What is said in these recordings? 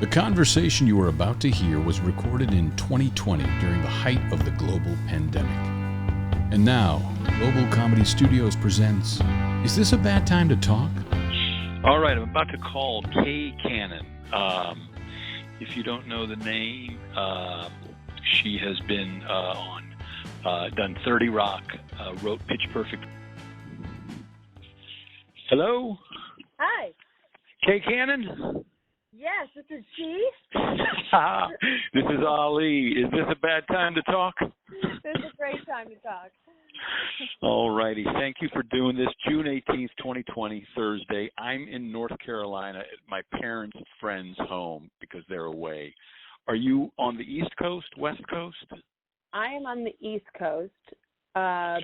The conversation you are about to hear was recorded in 2020 during the height of the global pandemic. And now, Global Comedy Studios presents, Is This a Bad Time to Talk? All right, I'm about to call Canon. If you don't know the name, she has been done 30 Rock, wrote Pitch Perfect. Hello? Hi. Canon? Yes, this is she. This is Ali. Is this a bad time to talk? This is a great time to talk. All righty. Thank you for doing this. June 18th, 2020, Thursday. I'm in North Carolina at my parents' friend's home because they're away. Are you on the East Coast, West Coast? I am on the East Coast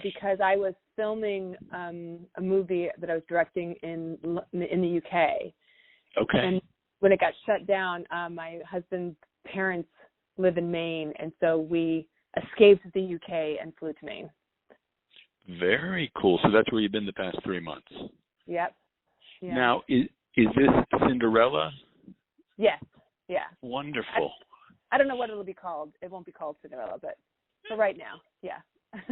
because I was filming a movie that I was directing in the UK. Okay. And when it got shut down, my husband's parents live in Maine, and so we escaped the UK and flew to Maine. Very cool. So that's where you've been the past 3 months. Yep. Yeah. Now, is this Cinderella? Yes. Yeah. Wonderful. I don't know what it'll be called. It won't be called Cinderella, but for right now, yeah.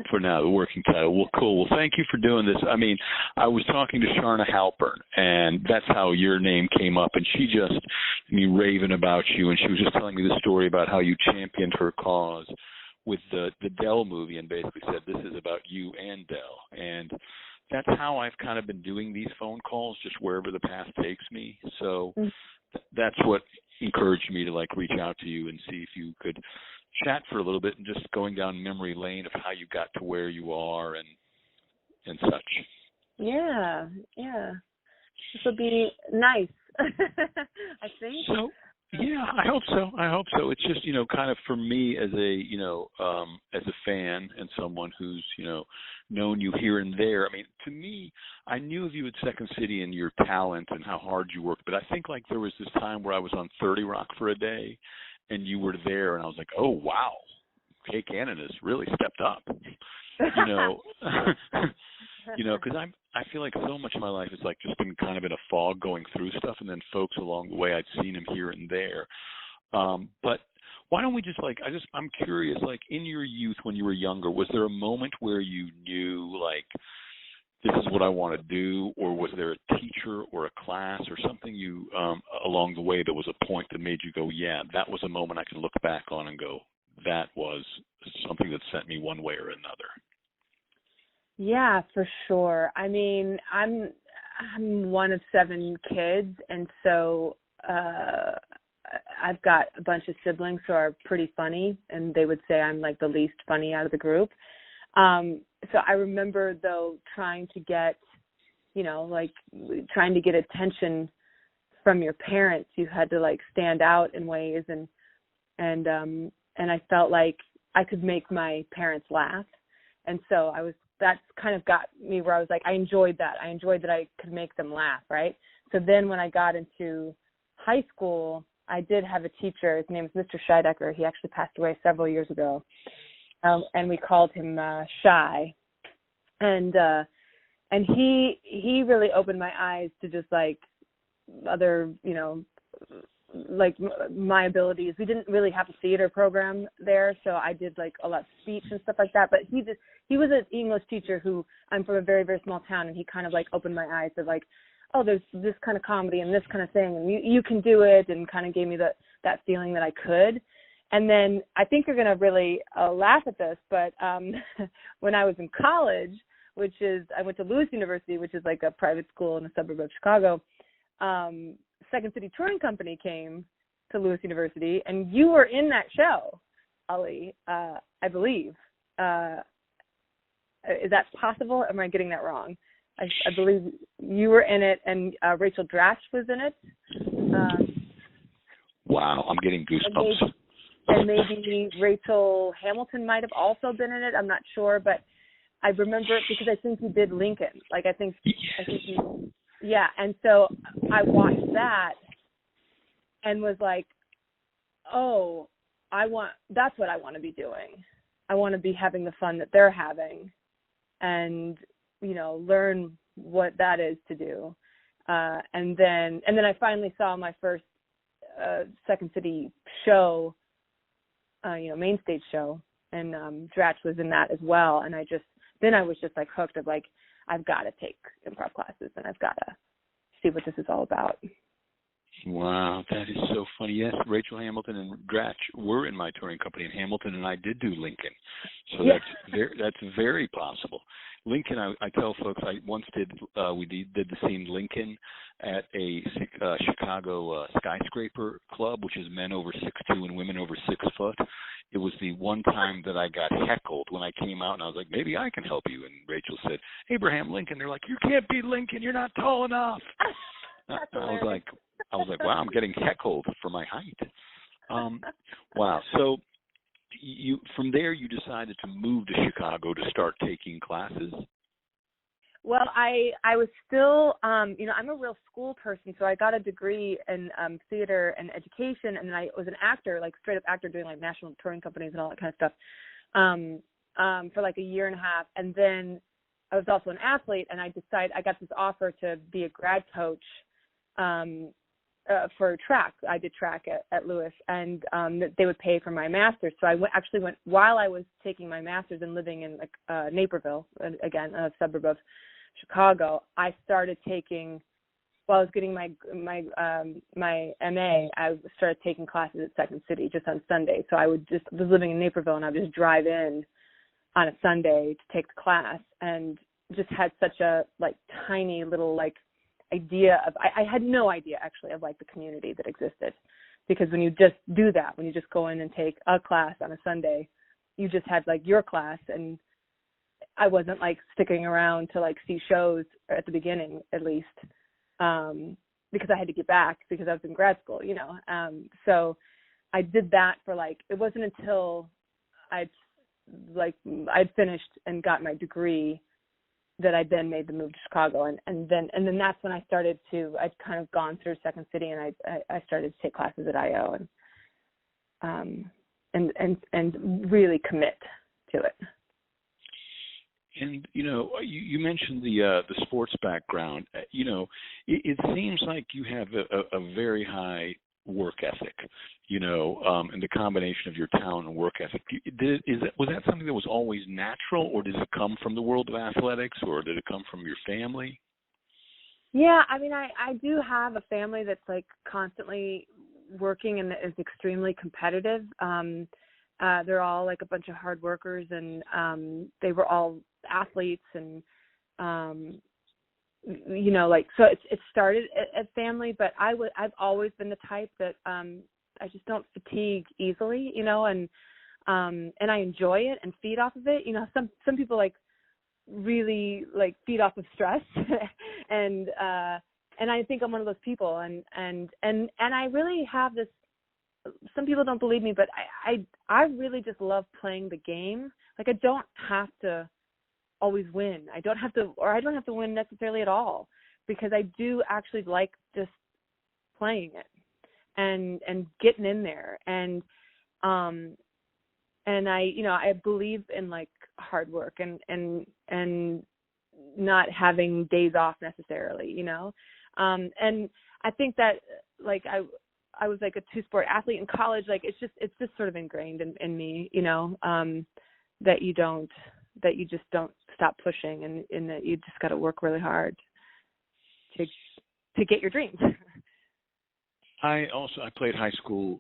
For now, the working title. Well, cool. Well, thank you for doing this. I mean, I was talking to Sharna Halpern, and that's how your name came up, and she just, raving about you, and she was just telling me the story about how you championed her cause with the Dell movie and basically said, this is about you and Dell. And that's how I've kind of been doing these phone calls, just wherever the path takes me. So that's what encouraged me to, reach out to you and see if you could chat for a little bit and just going down memory lane of how you got to where you are and such. Yeah. This will be nice, I think. So, yeah, I hope so. It's just, kind of for me as a fan and someone who's, known you here and there. I mean, to me, I knew of you at Second City and your talent and how hard you worked, but I think there was this time where I was on 30 Rock for a day and you were there and I was like, oh, wow, Canon has really stepped up, because I feel like so much of my life is just been kind of in a fog going through stuff, and then folks along the way I'd seen him here and there. But why don't we just I'm curious, in your youth when you were younger, was there a moment where you knew this is what I want to do, or was there a teacher or a class or something you along the way that was a point that made you go, yeah, that was a moment I can look back on and go, that was something that sent me one way or another? Yeah, for sure. I mean, I'm one of 7 kids, and so I've got a bunch of siblings who are pretty funny, and they would say I'm the least funny out of the group. So I remember though trying to get, trying to get attention from your parents. You had to stand out in ways, and I felt like I could make my parents laugh, and so that's kind of got me where I was I enjoyed that. I enjoyed that I could make them laugh, right? So then when I got into high school, I did have a teacher. His name is Mr. Scheidecker. He actually passed away several years ago. And we called him Shy. And he really opened my eyes to just other, my abilities. We didn't really have a theater program there, so I did a lot of speech and stuff like that. But he was an English teacher who, I'm from a very, very small town, and he kind of opened my eyes to oh, there's this kind of comedy and this kind of thing, and you can do it, and kind of gave me that feeling that I could. And then I think you're going to really laugh at this, but when I was in college, I went to Lewis University, which is a private school in a suburb of Chicago. Second City Touring Company came to Lewis University, and you were in that show, Ali, I believe. Is that possible? Am I getting that wrong? I believe you were in it, and Rachel Dratch was in it. Wow, I'm getting goosebumps. And maybe Rachel Hamilton might have also been in it. I'm not sure, but I remember it because I think you did Lincoln. I think you, yeah. And so I watched that and was oh, that's what I want to be doing. I want to be having the fun that they're having, and learn what that is to do. And then I finally saw my first Second City show, main stage show, and Dratch was in that as well. And I was just like hooked of like, I've got to take improv classes and I've got to see what this is all about. Wow, that is so funny. Yes, Rachel Hamilton and Dratch were in my touring company in Hamilton, and I did do Lincoln. So that's very possible. Lincoln, I tell folks, I once did the scene Lincoln at a Chicago skyscraper club, which is men over 6'2" and women over 6 foot. It was the one time that I got heckled when I came out, and I was like, maybe I can help you. And Rachel said, Abraham Lincoln. They're like, you can't be Lincoln. You're not tall enough. I was like, wow, I'm getting heckled for my height. Wow. So from there you decided to move to Chicago to start taking classes? Well, I was still, I'm a real school person, so I got a degree in theater and education, and then I was an actor, like straight up actor, doing like national touring companies and all that kind of stuff for like a year and a half. And then I was also an athlete, and I got this offer to be a grad coach for track. I did track at Lewis, and they would pay for my master's. So I actually went while I was taking my master's and living in Naperville, again, a suburb of Chicago. I started taking, while I was getting my MA, I started taking classes at Second City just on Sunday. So I was living in Naperville, and I would just drive in on a Sunday to take the class, and just had such a like tiny little like idea of, I had no idea actually of like the community that existed, because when you just do that, when you just go in and take a class on a Sunday, you just had like your class, and I wasn't like sticking around to like see shows at the beginning, at least, because I had to get back because I was in grad school, so I did that for like, it wasn't until I'd finished and got my degree that I then made the move to Chicago, and then that's when I started to, I'd kind of gone through Second City, and I started to take classes at IO and really commit to it. And you mentioned the sports background. It seems like you have a very high work ethic, and the combination of your talent and work ethic. Was that something that was always natural, or does it come from the world of athletics, or did it come from your family? Yeah, I mean, I do have a family that's like constantly working and is extremely competitive. They're all like a bunch of hard workers, and they were all athletes, and so it started at family, but I've always been the type that I just don't fatigue easily, and I enjoy it and feed off of it. Some people like really like feed off of stress, and I think I'm one of those people, and I really have this. Some people don't believe me, but I really just love playing the game. Like, I don't have to always win. I don't have to win necessarily at all, because I do actually like just playing it and getting in there, and I believe in like hard work and not having days off necessarily, and I think that like I was like a 2-sport athlete in college. Like, it's just sort of ingrained in me, that you just don't stop pushing, and that you just got to work really hard to get your dreams. I played high school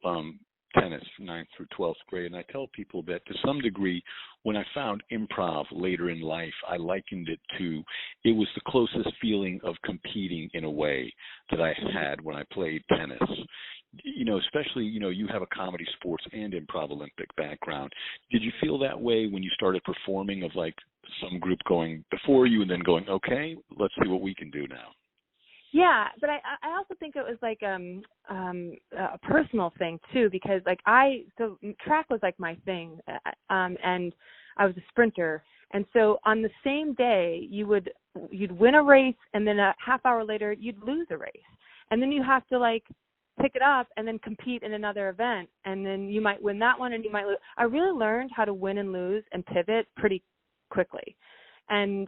tennis from 9th through 12th grade, and I tell people that to some degree, when I found improv later in life, I likened it to, it was the closest feeling of competing in a way that I had when I played tennis. Especially, you have a comedy, sports, and improv Olympic background. Did you feel that way when you started performing, of like some group going before you and then going, okay, let's see what we can do now? Yeah, but I also think it was like a personal thing too, because like so track was like my thing, and I was a sprinter, and so on the same day you'd win a race, and then a half hour later you'd lose a race, and then you have to like pick it up and then compete in another event, and then you might win that one and you might lose. I really learned how to win and lose and pivot pretty quickly, And,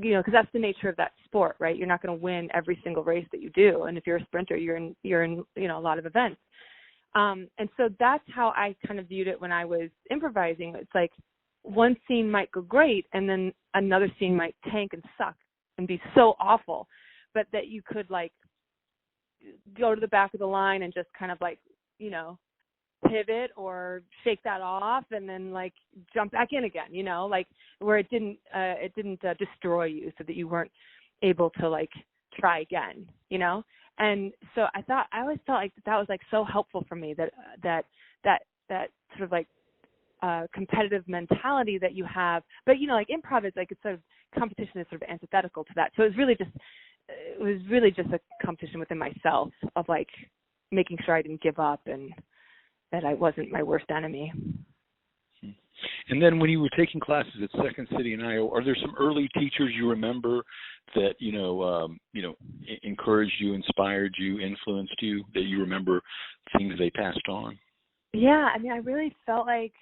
because that's the nature of that sport, right? You're not going to win every single race that you do. And if you're a sprinter, you're in a lot of events. And so that's how I kind of viewed it when I was improvising. It's like one scene might go great, and then another scene might tank and suck and be so awful, but that you could like go to the back of the line and just kind of like, pivot or shake that off and then like jump back in again, like where it didn't destroy you, so that you weren't able to like try again, And so I always felt like that was like so helpful for me, that sort of like competitive mentality that you have. But like improv is like, it's sort of, competition is sort of antithetical to that. So it was really just a competition within myself of like making sure I didn't give up and that I wasn't my worst enemy. And then when you were taking classes at Second City and IO, are there some early teachers you remember that, encouraged you, inspired you, influenced you, that you remember things they passed on? Yeah, I mean, I really felt like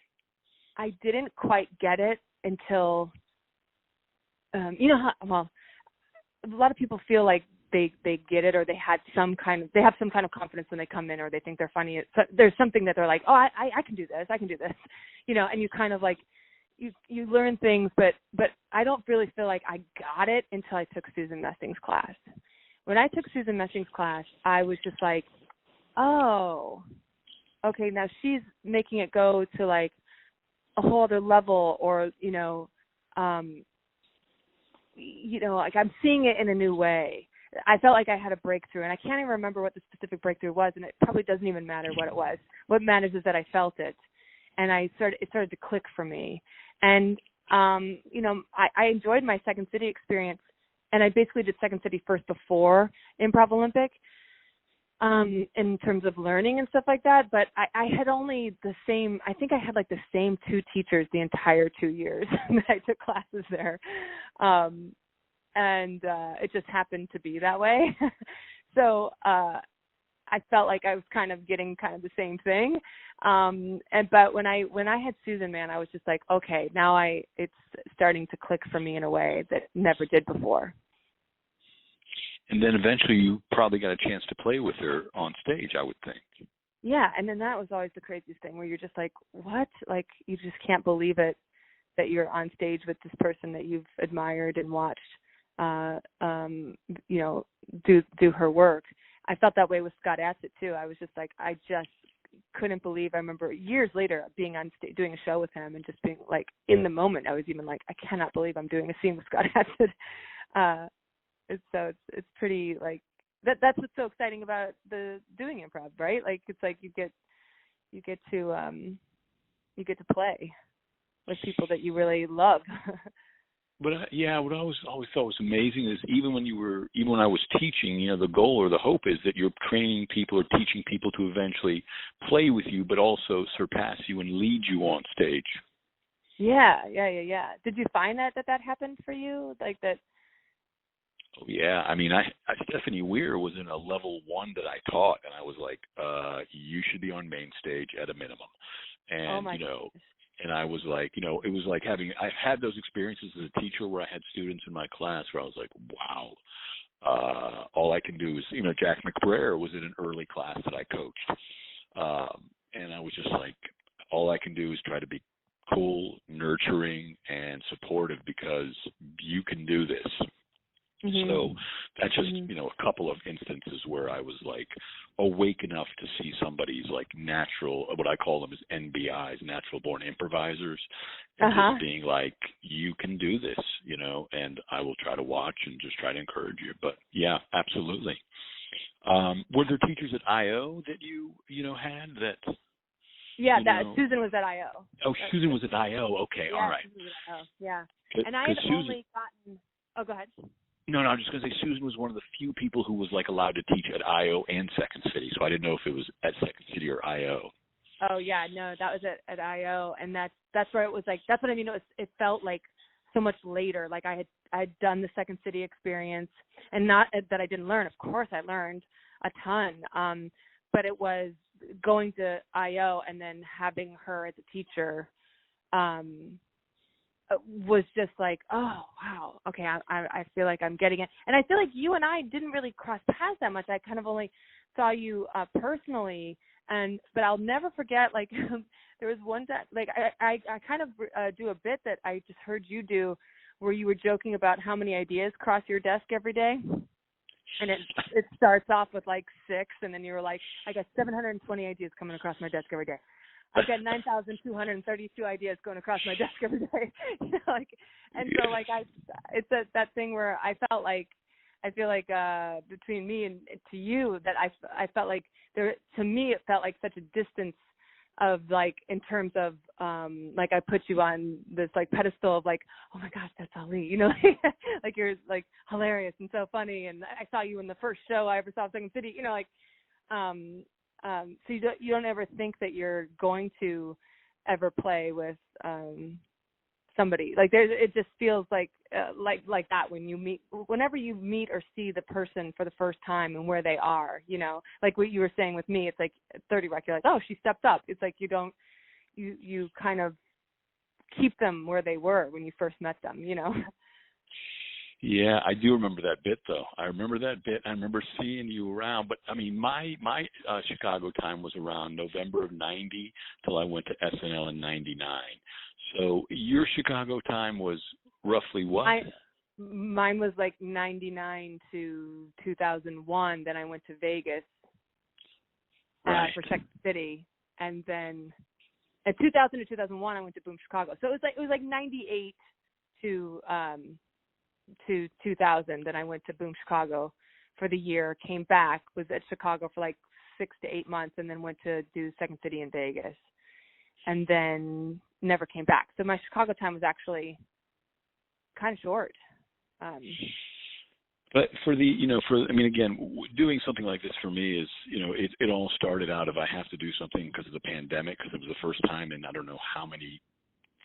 I didn't quite get it until, a lot of people feel like they get it, or they have some kind of confidence when they come in, or they think they're funny. There's something that they're like, oh, I can do this, and you kind of like, you learn things, but I don't really feel like I got it until I took Susan Messing's class. When I took Susan Messing's class, I was just like, oh, okay, now she's making it go to like a whole other level, or, like I'm seeing it in a new way. I felt like I had a breakthrough, and I can't even remember what the specific breakthrough was, and it probably doesn't even matter what it was. What matters is that I felt it, and it started to click for me. And, I enjoyed my Second City experience, and I basically did Second City first before Improv Olympic, in terms of learning and stuff like that. But I had only I think I had like the same two teachers the entire 2 years that I took classes there. And it just happened to be that way. So I felt like I was kind of getting kind of the same thing. But when I had Susan, man, I was just like, okay, now it's starting to click for me in a way that never did before. And then eventually you probably got a chance to play with her on stage, I would think. Yeah, and then that was always the craziest thing, where you're just like, what? Like, you just can't believe it, that you're on stage with this person that you've admired and watched do her work. I felt that way with Scott Adsit too. I was just like, I just couldn't believe. I remember years later being on stage doing a show with him and just being like, in the moment, I was even like, I cannot believe I'm doing a scene with Scott Adsit. So it's pretty like that's what's so exciting about doing improv, right? Like, it's like you get to play with people that you really love. But what I always thought was amazing is even when I was teaching, the goal or the hope is that you're training people or teaching people to eventually play with you, but also surpass you and lead you on stage. Yeah. Did you find that happened for you, like that? Oh, yeah. I mean, Stephanie Weir was in a level 1 that I taught, and I was like, you should be on main stage at a minimum. And, and I was like, it was like I had those experiences as a teacher where I had students in my class where I was like, wow, all I can do is, Jack McBrayer was in an early class that I coached. And I was just like, all I can do is try to be cool, nurturing, and supportive, because you can do this. Mm-hmm. So that's just, a couple of instances where I was like awake enough to see somebody's like natural, what I call them is NBIs, natural born improvisers, and just being like, you can do this, and I will try to watch and just try to encourage you. But yeah, absolutely. Were there teachers at IO that you had that? Yeah, Susan was at IO. Oh, Susan was at IO. Okay, yeah, all right. Susan was at IO. Yeah, and I had only gotten. Oh, go ahead. No, I'm just going to say Susan was one of the few people who was like allowed to teach at IO and Second City, so I didn't know if it was at Second City or IO. Oh yeah, no, that was at IO, and that's where it was like, that's what I mean. It felt like so much later. Like I'd done the Second City experience, and not that I didn't learn. Of course, I learned a ton, but it was going to IO and then having her as a teacher. was just like, oh wow, okay, I feel like I'm getting it. And I feel like you and I didn't really cross paths that much. I kind of only saw you personally, but I'll never forget, like there was one time, like I kind of do a bit that I just heard you do, where you were joking about how many ideas cross your desk every day. And it starts off with like 6, and then you were like, I got 720 ideas coming across my desk every day. I've got 9,232 ideas going across my desk every day. Like, and so like it's that thing where I feel like between me and to you, that I felt like to me it felt like such a distance of, like, in terms of like I put you on this like pedestal of like, oh my gosh, that's Ali, like you're like hilarious and so funny, and I saw you in the first show I ever saw of Second City, like so you don't ever think that you're going to ever play with somebody like it just feels like that whenever you meet or see the person for the first time and where they are, like what you were saying with me, it's like at 30 Rock, you're like, oh, she stepped up. It's like you kind of keep them where they were when you first met them, Yeah, I do remember that bit, though. I remember that bit. I remember seeing you around. But, I mean, my Chicago time was around November of 90 till I went to SNL in 99. So your Chicago time was roughly what? Mine was like 99 to 2001. Then I went to Vegas for Second City. And then at 2000 to 2001, I went to Boom Chicago. So it was like 98 to 2000. Then I went to Boom Chicago for the year, came back, was at Chicago for like 6 to 8 months, and then went to do Second City in Vegas, and then never came back. So my Chicago time was actually kind of short. But again, doing something like this for me is, it all started out of I have to do something because of the pandemic, because it was the first time in I don't know how many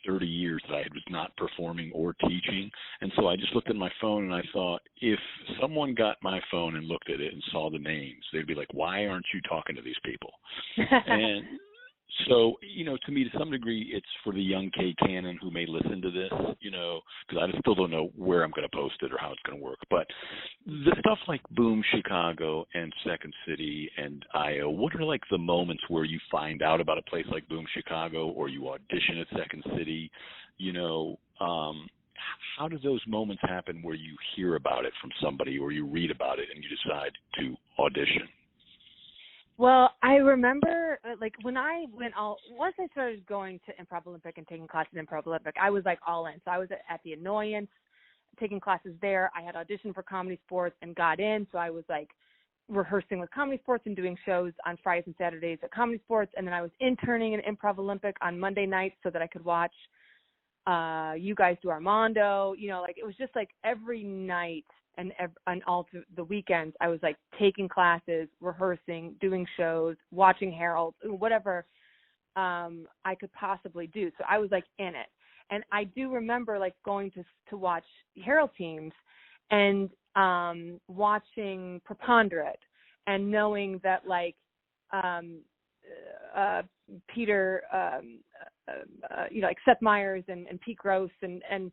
30 years that I was not performing or teaching. And so I just looked at my phone and I thought, if someone got my phone and looked at it and saw the names, they'd be like, why aren't you talking to these people? And so, to me, to some degree, it's for the young Canon who may listen to this, because I still don't know where I'm going to post it or how it's going to work. But the stuff like Boom Chicago and Second City and I.O., what are like the moments where you find out about a place like Boom Chicago or you audition at Second City? How do those moments happen where you hear about it from somebody or you read about it and you decide to audition? Well, I remember, like, once I started going to Improv Olympic and taking classes in Improv Olympic, I was, like, all in. So I was at the Annoyance, taking classes there. I had auditioned for Comedy Sports and got in. So I was, like, rehearsing with Comedy Sports and doing shows on Fridays and Saturdays at Comedy Sports. And then I was interning in Improv Olympic on Monday nights so that I could watch you guys do Armando. It was just, like, every night. And all through the weekends, I was like taking classes, rehearsing, doing shows, watching Harold, whatever I could possibly do. So I was like in it. And I do remember like going to watch Harold teams and watching Preponderate and knowing that like Peter, like Seth Meyers and Pete Gross and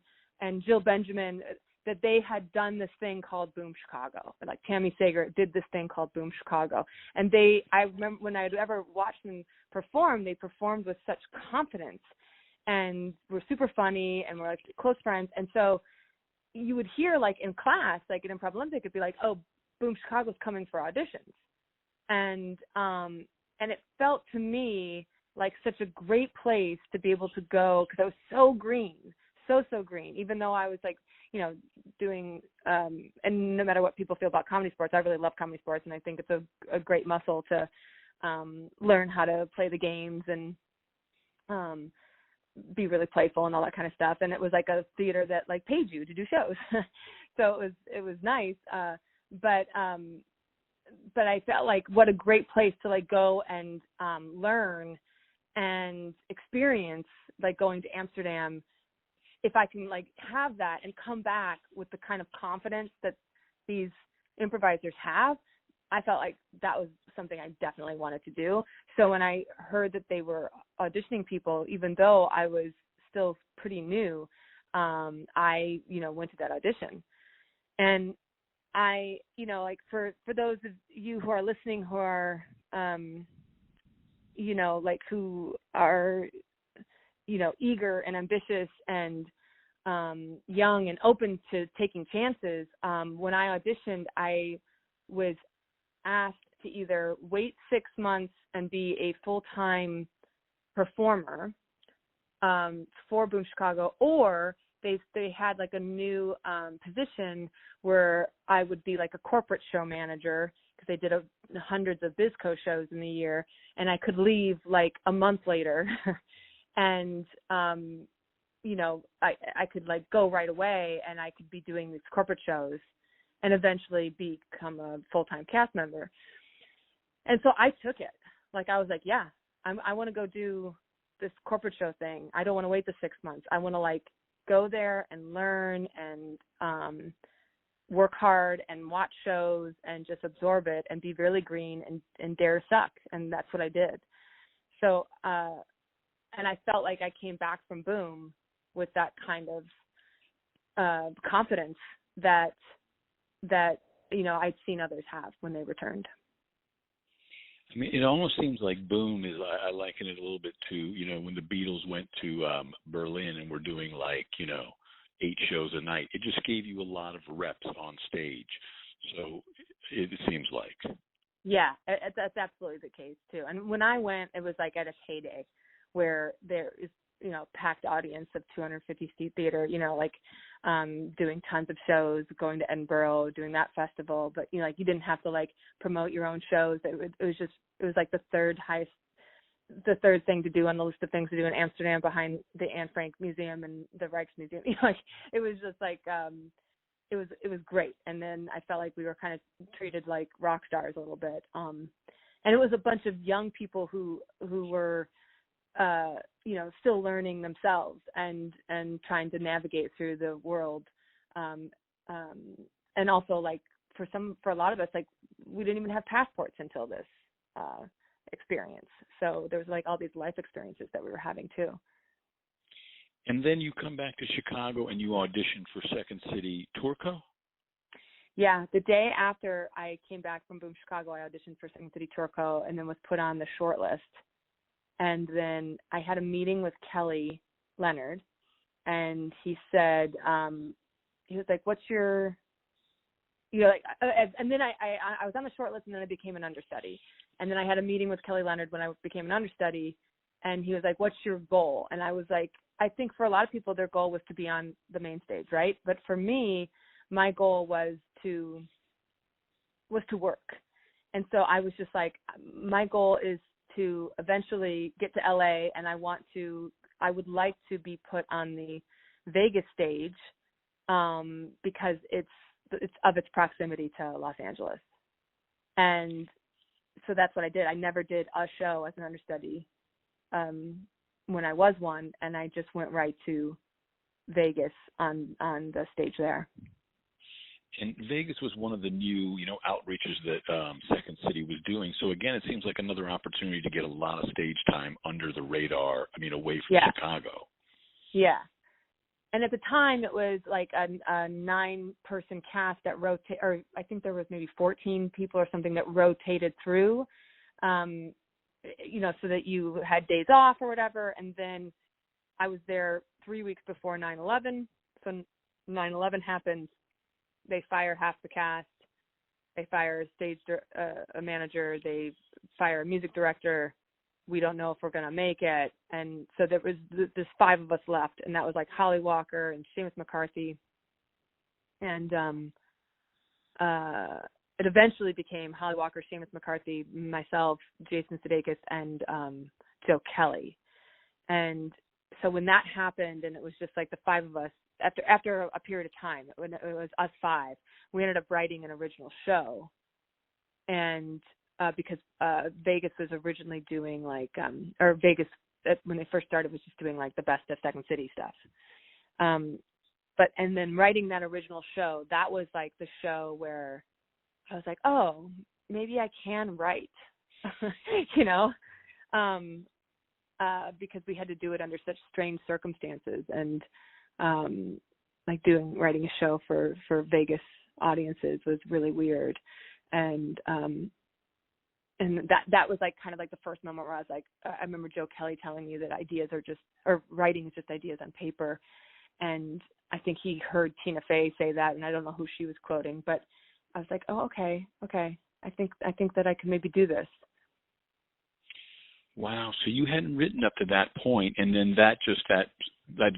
Jill Benjamin, that they had done this thing called Boom Chicago. Like Tammy Sager did this thing called Boom Chicago. And I remember when I'd ever watched them perform, they performed with such confidence and were super funny and were like close friends. And so you would hear like in class, like at Improv Olympic, it'd be like, oh, Boom Chicago's coming for auditions. And it felt to me like such a great place to be able to go, because I was so green, so green, even though I was like, doing, and no matter what people feel about Comedy Sports, I really love Comedy Sports, and I think it's a great muscle to learn how to play the games and be really playful and all that kind of stuff. And it was like a theater that like paid you to do shows, so it was nice. But I felt like what a great place to like go and learn and experience, like going to Amsterdam. If I can like have that and come back with the kind of confidence that these improvisers have, I felt like that was something I definitely wanted to do. So when I heard that they were auditioning people, even though I was still pretty new, I, went to that audition. And I, like for those of you who are listening who are, like who are, eager and ambitious and young and open to taking chances, when I auditioned, I was asked to either wait 6 months and be a full-time performer for Boom Chicago, or they had like a new position where I would be like a corporate show manager, because they did hundreds of BizCo shows in the year, and I could leave like a month later and I could like go right away, and I could be doing these corporate shows and eventually become a full-time cast member. And so I took it. Like, I was like, yeah, I want to go do this corporate show thing. I don't want to wait the 6 months. I want to like go there and learn and work hard and watch shows and just absorb it and be really green and dare to suck. And that's what I did. So, and I felt like I came back from Boom with that kind of confidence that I'd seen others have when they returned. I mean, it almost seems like Boom is, I liken it a little bit to, when the Beatles went to Berlin and were doing 8 shows a night. It just gave you a lot of reps on stage. So it seems like. Yeah, that's absolutely the case too. And when I went, it was like at a heyday where there is, packed audience of 250 seat theater, doing tons of shows, going to Edinburgh, doing that festival. But, you didn't have to promote your own shows. It was like the third thing to do on the list of things to do in Amsterdam, behind the Anne Frank Museum and the Rijksmuseum. It was just it was great. And then I felt like we were kind of treated like rock stars a little bit. And it was a bunch of young people who were, still learning themselves and trying to navigate through the world. And also for a lot of us, we didn't even have passports until this experience. So there was all these life experiences that we were having too. And then you come back to Chicago and you audition for Second City Turco? Yeah, the day after I came back from Boom Chicago, I auditioned for Second City Turco and then was put on the short list. And then I had a meeting with Kelly Leonard, and he said, he was like, what's your, and then I was on the short list, and then I became an understudy. And then I had a meeting with Kelly Leonard when I became an understudy, and he was like, what's your goal? And I was like, I think for a lot of people, their goal was to be on the main stage, right? But for me, my goal was to work. And so I was just like, my goal is to eventually get to LA, and I would like to be put on the Vegas stage, because it's of its proximity to Los Angeles. And so that's what I did. I never did a show as an understudy when I was one, and I just went right to Vegas on the stage there. And Vegas was one of the new, outreaches that Second City was doing. So again, it seems like another opportunity to get a lot of stage time under the radar. Away from Chicago. Yeah. And at the time, it was like a 9-person cast that rotated, or I think there was maybe 14 people or something that rotated through, so that you had days off or whatever. And then I was there 3 weeks before 9/11. So 9/11 happened. They fire half the cast. They fire a manager. They fire a music director. We don't know if we're going to make it. And so there was this 5 of us left, and that was like Holly Walker and Seamus McCarthy. And it eventually became Holly Walker, Seamus McCarthy, myself, Jason Sudeikis, and Joe Kelly. And so when that happened, and it was just like the 5 of us, after a period of time, when it was us 5, we ended up writing an original show. And because Vegas was originally doing Vegas when they first started was just doing the best of Second City stuff. And then writing that original show, that was the show where I was like, oh, maybe I can write, because we had to do it under such strange circumstances. And like writing a show for Vegas audiences was really weird. And that was like kind of like the first moment where I was like, I remember Joe Kelly telling me that writing is just ideas on paper. And I think he heard Tina Fey say that, and I don't know who she was quoting, but I was like, oh, okay. I think that I can maybe do this. Wow. So you hadn't written up to that point, and then that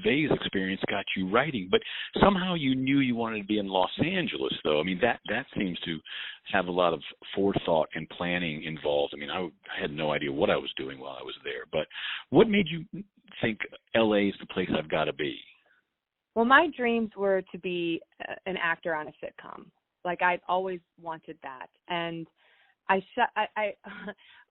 Vegas experience got you writing. But somehow you knew you wanted to be in Los Angeles, though. I mean, that seems to have a lot of forethought and planning involved. I mean, I had no idea what I was doing while I was there. But what made you think L.A. is the place I've got to be? Well, my dreams were to be an actor on a sitcom. Like, I'd always wanted that. And I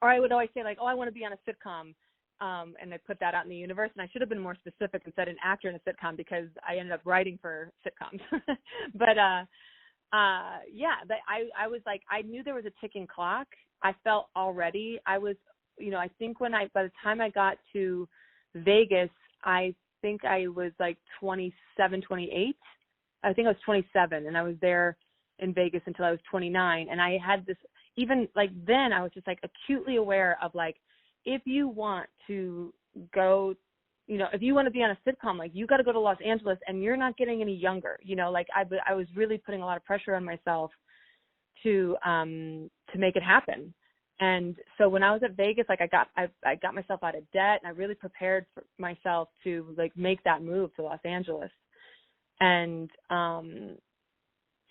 would always say, like, oh, I want to be on a sitcom. And I put that out in the universe. And I should have been more specific and said an actor in a sitcom, because I ended up writing for sitcoms. But, yeah, I was like, I knew there was a ticking clock. I felt already, I was, I think by the time I got to Vegas, I think I was like 27, 28. I think I was 27, and I was there in Vegas until I was 29. And I had this, even like then I was just like acutely aware of like, if you want to go, if you want to be on a sitcom, like you got to go to Los Angeles, and you're not getting any younger, like I was really putting a lot of pressure on myself to make it happen. And so when I was at Vegas, like I got myself out of debt, and I really prepared for myself to like make that move to Los Angeles. And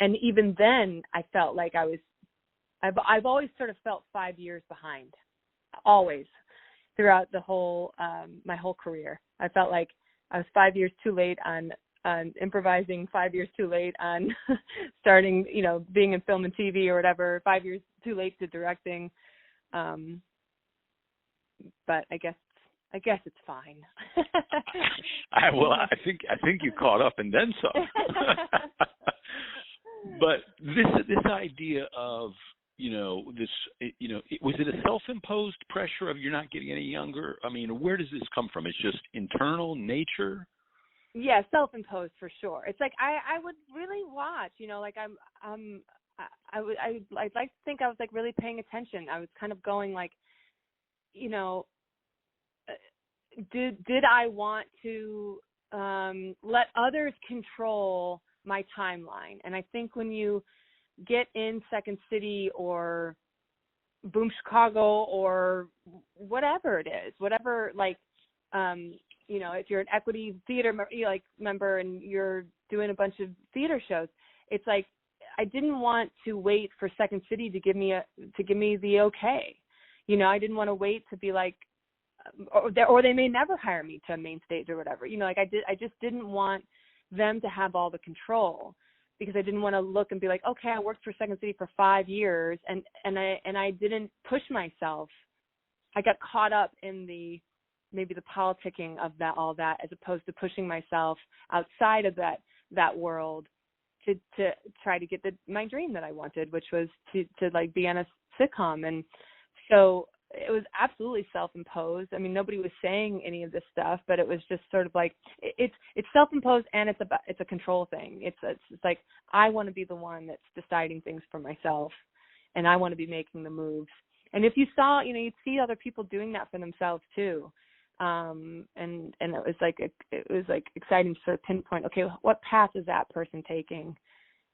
even then I felt like I've always sort of felt 5 years behind, always, throughout the whole, my whole career. I felt like I was 5 years too late on improvising, 5 years too late on starting, being in film and TV or whatever, 5 years too late to directing. But I guess it's fine. I think you caught up and then some. But this idea of, was it a self-imposed pressure of you're not getting any younger? I mean, where does this come from? It's just internal nature? Yeah, self-imposed for sure. It's like I would really watch, like I'd like to think I was like really paying attention. I was kind of going like, did I want to let others control my timeline? And I think when you get in Second City or Boom Chicago or whatever it is, whatever, like, if you're an Equity Theater member and you're doing a bunch of theater shows, it's like I didn't want to wait for Second City to give me the okay. I didn't want to wait to be like, or they may never hire me to a main stage or whatever. I just didn't want them to have all the control, because I didn't want to look and be like, okay, I worked for Second City for 5 years and I didn't push myself. I got caught up in maybe the politicking of all that, as opposed to pushing myself outside of that world to try to get my dream that I wanted, which was to like be on a sitcom. And so it was absolutely self-imposed. I mean, nobody was saying any of this stuff, but it was just sort of like it's self-imposed, and it's a control thing. It's like I want to be the one that's deciding things for myself, and I want to be making the moves. And if you saw, you'd see other people doing that for themselves too. And it was like exciting to sort of pinpoint, okay, what path is that person taking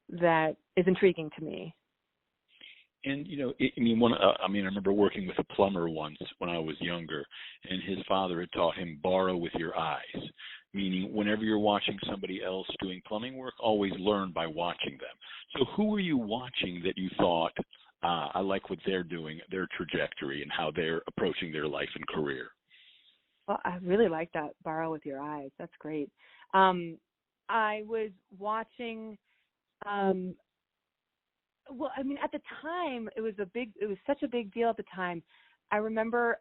that is intriguing to me? And, I remember working with a plumber once when I was younger, and his father had taught him borrow with your eyes, meaning whenever you're watching somebody else doing plumbing work, always learn by watching them. So who were you watching that you thought, I like what they're doing, their trajectory, and how they're approaching their life and career? Well, I really like that, borrow with your eyes. That's great. I was watching, well, I mean, at the time, it was such a big deal at the time. I remember,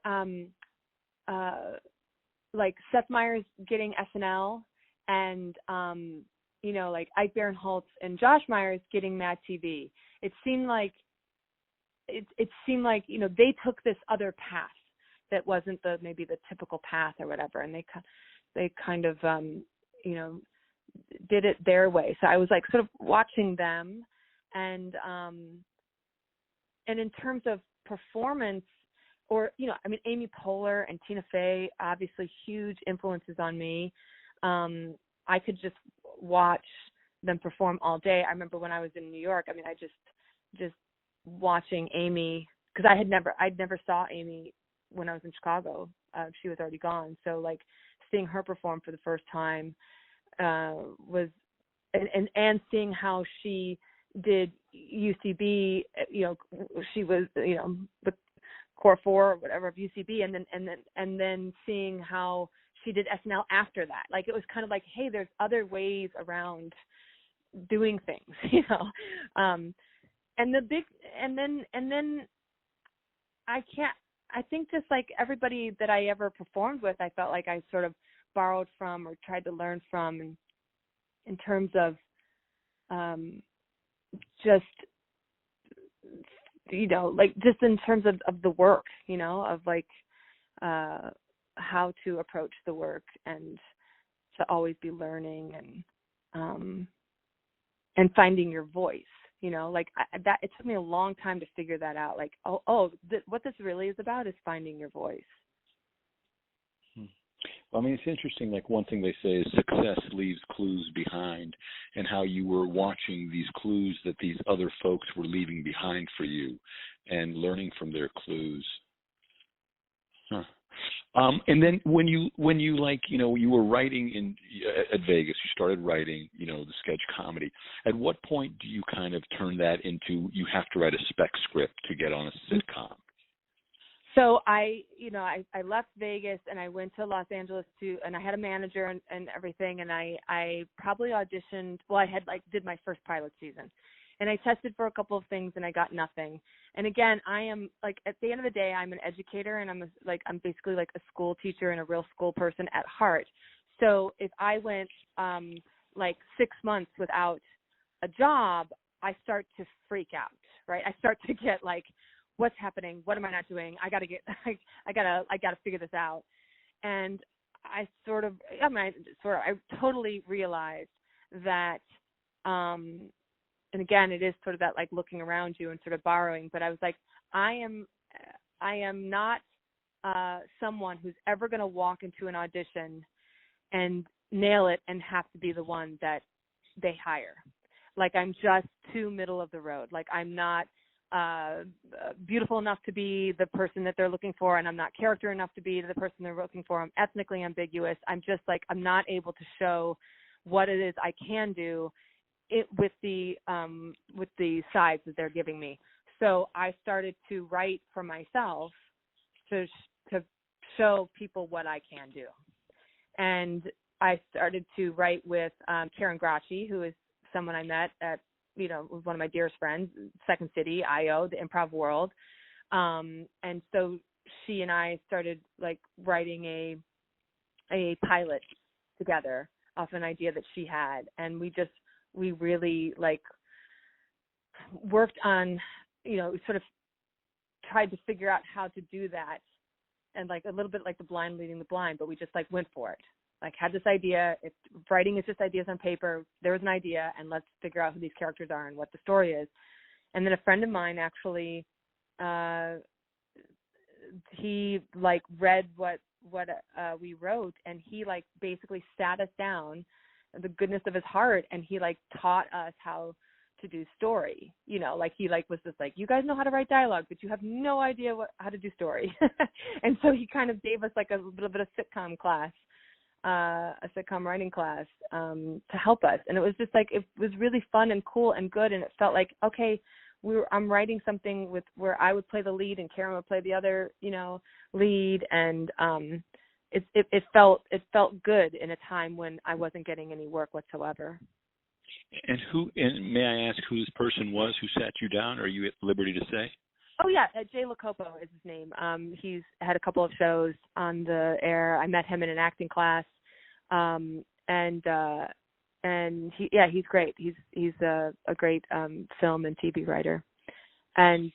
like Seth Meyers getting SNL, and, like Ike Barinholtz and Josh Myers getting Mad TV. It seemed like, they took this other path that wasn't maybe the typical path or whatever. And they kind of, did it their way. So I was like sort of watching them, and in terms of performance, or, you know, I mean, Amy Poehler and Tina Fey, obviously huge influences on me. I could just watch them perform all day. I remember when I was in New York, I mean, I just watching Amy, because I'd never saw Amy when I was in Chicago. She was already gone. So like seeing her perform for the first time was, and seeing how she did UCB, you know, she was, you know, with core 4 or whatever of UCB, and then seeing how she did SNL after that. Like it was kind of like, hey, there's other ways around doing things, you know. And then I think just like everybody that I ever performed with, I felt like I sort of borrowed from or tried to learn from, and in terms of just, you know, like just in terms of the work, you know, of like how to approach the work, and to always be learning, and finding your voice, you know, like that. It took me a long time to figure that out. Like, what this really is about is finding your voice. Well, I mean, it's interesting. Like one thing they say is success leaves clues behind, and how you were watching these clues that these other folks were leaving behind for you, and learning from their clues. Huh. And then when you like, you know, you were writing at Vegas, you started writing, you know, the sketch comedy. At what point do you kind of turn that into, you have to write a spec script to get on a sitcom? So I left Vegas and I went to Los Angeles and I had a manager and everything, and I probably auditioned. Well, I had did my first pilot season, and I tested for a couple of things and I got nothing. And again, I am like, at the end of the day, I'm an educator, and I'm basically like a school teacher and a real school person at heart. So if I went 6 months without a job, I start to freak out, right? I start to get like, what's happening? What am I not doing? I gotta figure this out. And I totally realized that, and again, it is sort of that like looking around you and sort of borrowing, but I was like, I am not someone who's ever going to walk into an audition and nail it and have to be the one that they hire. Like, I'm just too middle of the road. Like, I'm not beautiful enough to be the person that they're looking for, and I'm not character enough to be the person they're looking for. I'm ethnically ambiguous. I'm just like, I'm not able to show what it is I can do with the sides that they're giving me. So I started to write for myself to show people what I can do. And I started to write with Karen Gracci, who is someone I met at, was one of my dearest friends, Second City, IO, the improv world. And so she and I started like writing a pilot together off an idea that she had. And we really like worked on, sort of tried to figure out how to do that. And like a little bit like the blind leading the blind, but we just like went for it. Like, had this idea. If writing is just ideas on paper, there was an idea, and let's figure out who these characters are and what the story is. And then a friend of mine actually, he like read what we wrote, and he like basically sat us down, the goodness of his heart, and he like taught us how to do story. Like he like was just like, you guys know how to write dialogue, but you have no idea how to do story. And so he kind of gave us like a little bit of sitcom class. A sitcom writing class to help us, and it was just like, it was really fun and cool and good, and it felt like, okay, I'm writing something where I would play the lead and Karen would play the other lead, and it felt good in a time when I wasn't getting any work whatsoever. And may I ask who this person was who sat you down? Are you at liberty to say? Oh yeah, Jay Locopo is his name. He's had a couple of shows on the air. I met him in an acting class, and he's great. He's a great film and TV writer, and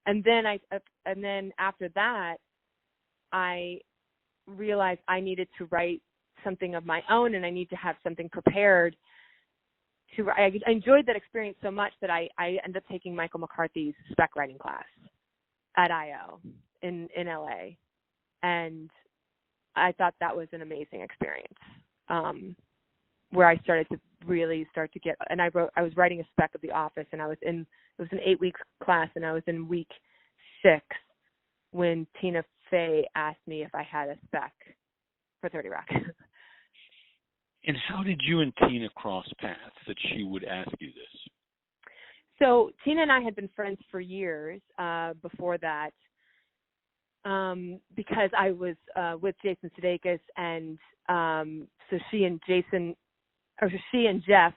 then after that, I realized I needed to write something of my own and I need to have something prepared I enjoyed that experience so much that I ended up taking Michael McCarthy's spec writing class at IO in LA. And I thought that was an amazing experience, where I started to really start to get, and I was writing a spec of The Office, and it was an 8-week class, and I was in week 6 when Tina Fey asked me if I had a spec for 30 Rock. And how did you and Tina cross paths that she would ask you this? So Tina and I had been friends for years before that, because I was with Jason Sudeikis, and so she and Jeff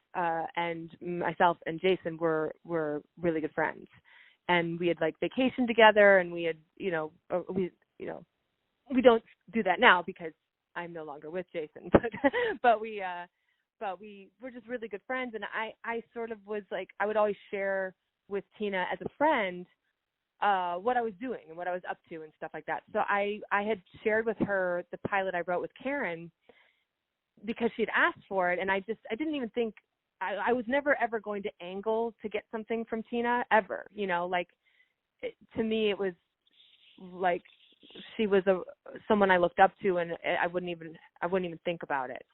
and myself and Jason were really good friends, and we had like vacationed together, and we had we don't do that now because I'm no longer with Jason, but we were just really good friends, and I sort of was like, I would always share with Tina as a friend what I was doing and what I was up to and stuff like that. So I had shared with her the pilot I wrote with Karen because she had asked for it, and I didn't even think, I was never ever going to angle to get something from Tina ever, to me it was like she was someone I looked up to, and I wouldn't even think about it.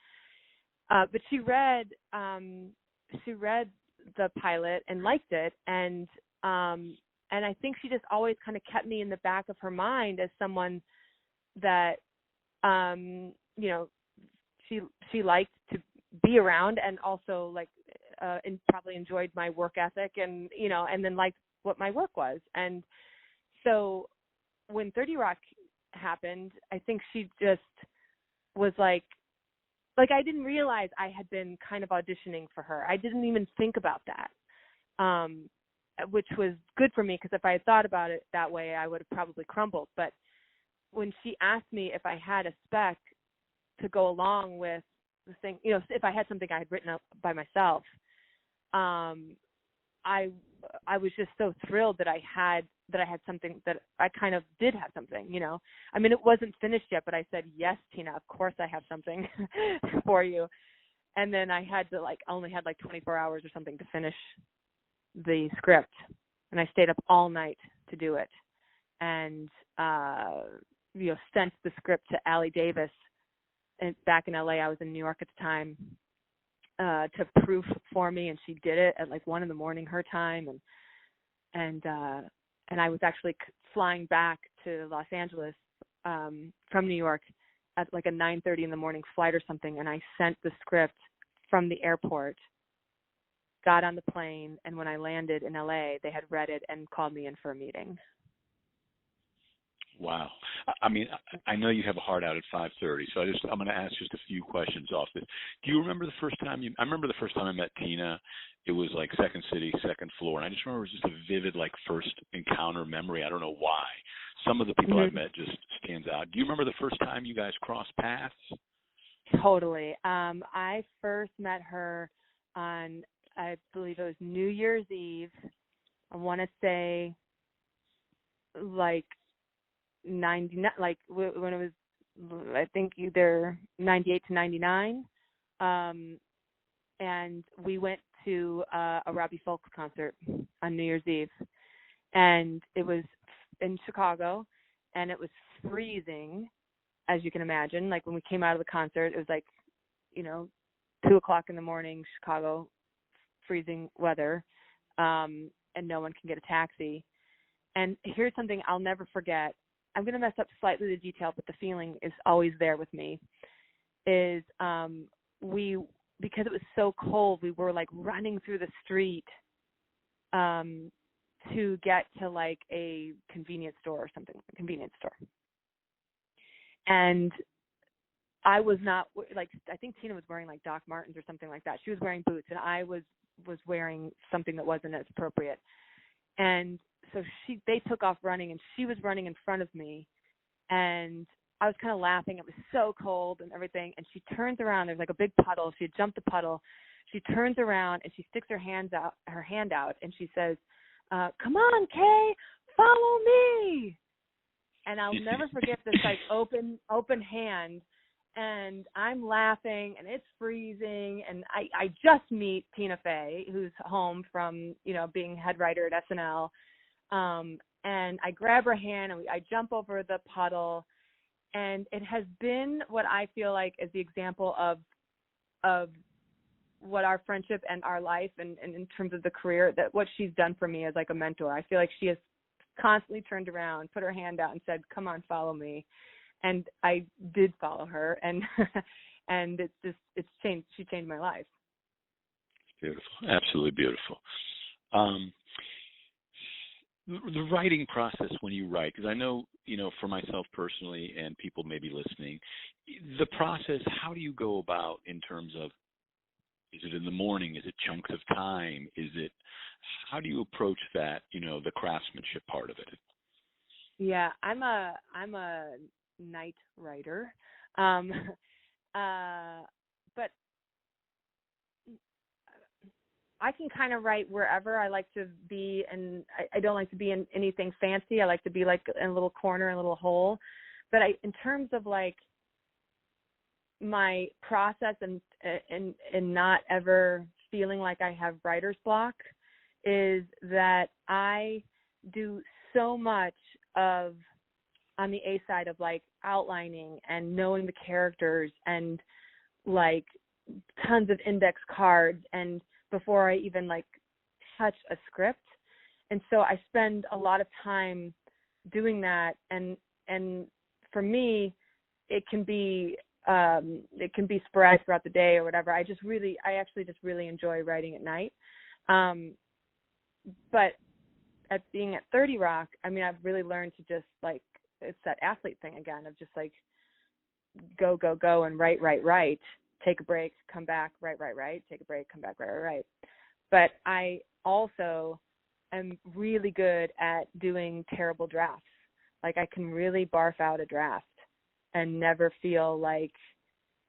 But she read the pilot and liked it, and I think she just always kind of kept me in the back of her mind as someone that she liked to be around, and also and probably enjoyed my work ethic, and then liked what my work was. And so when 30 Rock happened, I think she just was like I didn't realize I had been kind of auditioning for her. I didn't even think about that, which was good for me, because if I had thought about it that way, I would have probably crumbled. But when she asked me if I had a spec to go along with the thing, if I had something I had written up by myself, I was just so thrilled that I had something, that I kind of did have something, I mean, it wasn't finished yet, but I said, yes, Tina, of course I have something for you. And then I had to only had 24 hours or something to finish the script. And I stayed up all night to do it. And, sent the script to Allie Davis, and back in LA. I was in New York at the time, to proof for me, and she did it at 1 a.m. her time, and I was actually flying back to Los Angeles from New York at a 9:30 in the morning flight or something, and I sent the script from the airport, got on the plane, and when I landed in LA, they had read it and called me in for a meeting. Wow. I mean, I know you have a hard out at 5:30, so I'm going to ask just a few questions off this. Do you remember the first time I remember the first time I met Tina, it was Second City, second floor, and I just remember it was just a vivid, first encounter memory. I don't know why. Some of the people I've met just stands out. Do you remember the first time you guys crossed paths? Totally. I first met her on, I believe it was New Year's Eve. I want to say 99, when it was, I think either 98 to 99, and we went to a Robbie Fulks concert on New Year's Eve, and it was in Chicago, and it was freezing, as you can imagine. When we came out of the concert, it was 2:00 in the morning, Chicago, freezing weather, and no one can get a taxi. And here's something I'll never forget. I'm going to mess up slightly the detail, but the feeling is always there with me, is because it was so cold, we were running through the street to get to a convenience store or something, And I was not, I think Tina was wearing Doc Martens or something like that. She was wearing boots, and I was wearing something that wasn't as appropriate. And so they took off running, and she was running in front of me, and I was kind of laughing. It was so cold and everything. And she turns around. There's a big puddle. She had jumped the puddle. She turns around and she sticks her hand out, and she says, "Come on, Kay, follow me." And I'll never forget this open hand. and I'm laughing, and it's freezing, and I just meet Tina Fey, who's home from, being head writer at SNL, and I grab her hand, and I jump over the puddle, and it has been what I feel like is the example of what our friendship and our life, and in terms of the career, that what she's done for me as like a mentor. I feel like she has constantly turned around, put her hand out, and said, "Come on, follow me." And I did follow her, and and it's changed. She changed my life. Beautiful, absolutely beautiful. The writing process when you write, because I know, for myself personally, and people maybe listening, the process. How do you go about in terms of? Is it in the morning? Is it chunks of time? How do you approach that? The craftsmanship part of it. Yeah, I'm a night writer, but I can kind of write wherever. I like to be, and I don't like to be in anything fancy. I like to be like in a little corner, a little hole. But in terms of like my process and not ever feeling like I have writer's block, is that I do so much of on the A side of like outlining and knowing the characters and like tons of index cards and before I even like touch a script. And so I spend a lot of time doing that, and for me it can be sporadic throughout the day or whatever. I actually just really enjoy writing at night. But at being at 30 Rock, I mean, I've really learned to just like, it's that athlete thing again of just like go and write, take a break, come back, write, take a break, come back, write. But I also am really good at doing terrible drafts. Like I can really barf out a draft and never feel like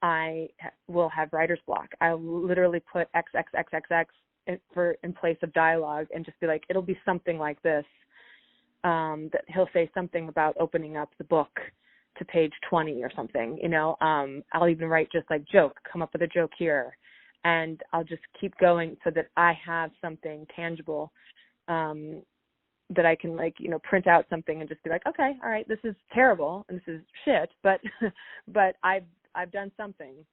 I will have writer's block. I literally put XXXXX in place of dialogue and just be like, it'll be something like this. That he'll say something about opening up the book to page 20 or something, I'll even write just like come up with a joke here, and I'll just keep going so that I have something tangible, that I can like, print out something and just be like, okay, all right, this is terrible and this is shit, but I've done something.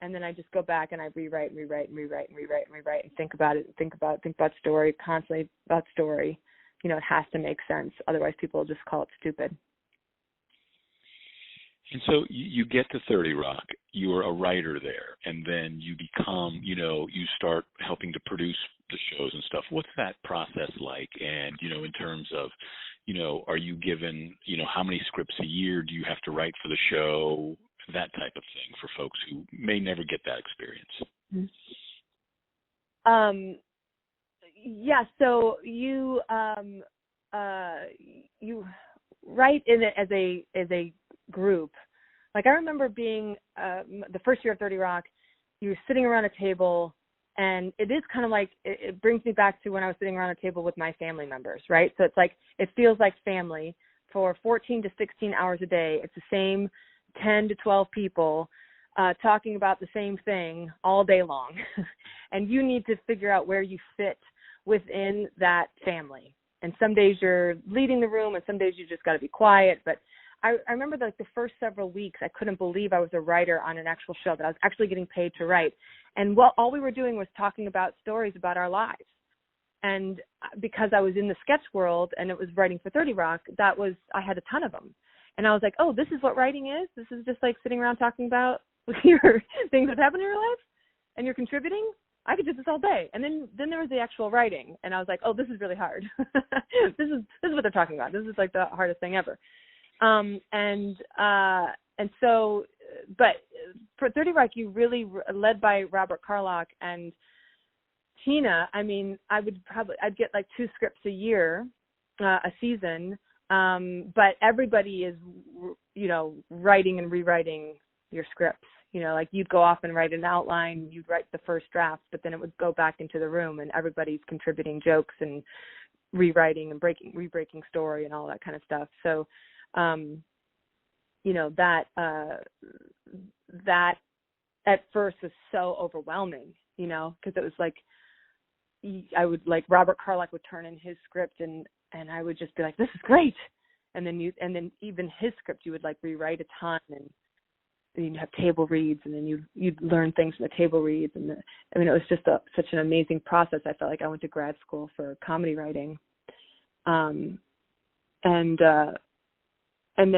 And then I just go back and I rewrite and think about it, think about story, constantly about story. It has to make sense. Otherwise people will just call it stupid. And so you get to 30 Rock, you're a writer there, and then you become, you start helping to produce the shows and stuff. What's that process like? And, in terms of, are you given, how many scripts a year do you have to write for the show? That type of thing for folks who may never get that experience. Yeah, so you write in it as a group. Like I remember being the first year of 30 Rock, you were sitting around a table, and it is kind of like it brings me back to when I was sitting around a table with my family members, right? So it's like it feels like family for 14 to 16 hours a day. It's the same 10 to 12 people talking about the same thing all day long, and you need to figure out where you fit within that family. And some days you're leading the room, and some days you just got to be quiet. But I remember like the first several weeks, I couldn't believe I was a writer on an actual show, that I was actually getting paid to write. And all we were doing was talking about stories about our lives. And because I was in the sketch world and it was writing for 30 Rock, I had a ton of them. And I was like, oh, this is what writing is? This is just like sitting around talking about your things that happen in your life and you're contributing? I could do this all day. And then there was the actual writing, and I was like, oh, this is really hard. This is what they're talking about. This is like the hardest thing ever. And so, but for 30 Rock, you really led by Robert Carlock and Tina. I mean, I'd get like 2 scripts a year, a season. But everybody is, writing and rewriting your scripts. Like you'd go off and write an outline, you'd write the first draft, but then it would go back into the room and everybody's contributing jokes and rewriting and re-breaking story and all that kind of stuff. So that at first was so overwhelming, because it was like, I would like Robert Carlock would turn in his script and I would just be like, this is great. And then even his script, you would like rewrite a ton, and then you'd have table reads, and then you'd learn things from the table reads. And it was just such an amazing process. I felt like I went to grad school for comedy writing. And then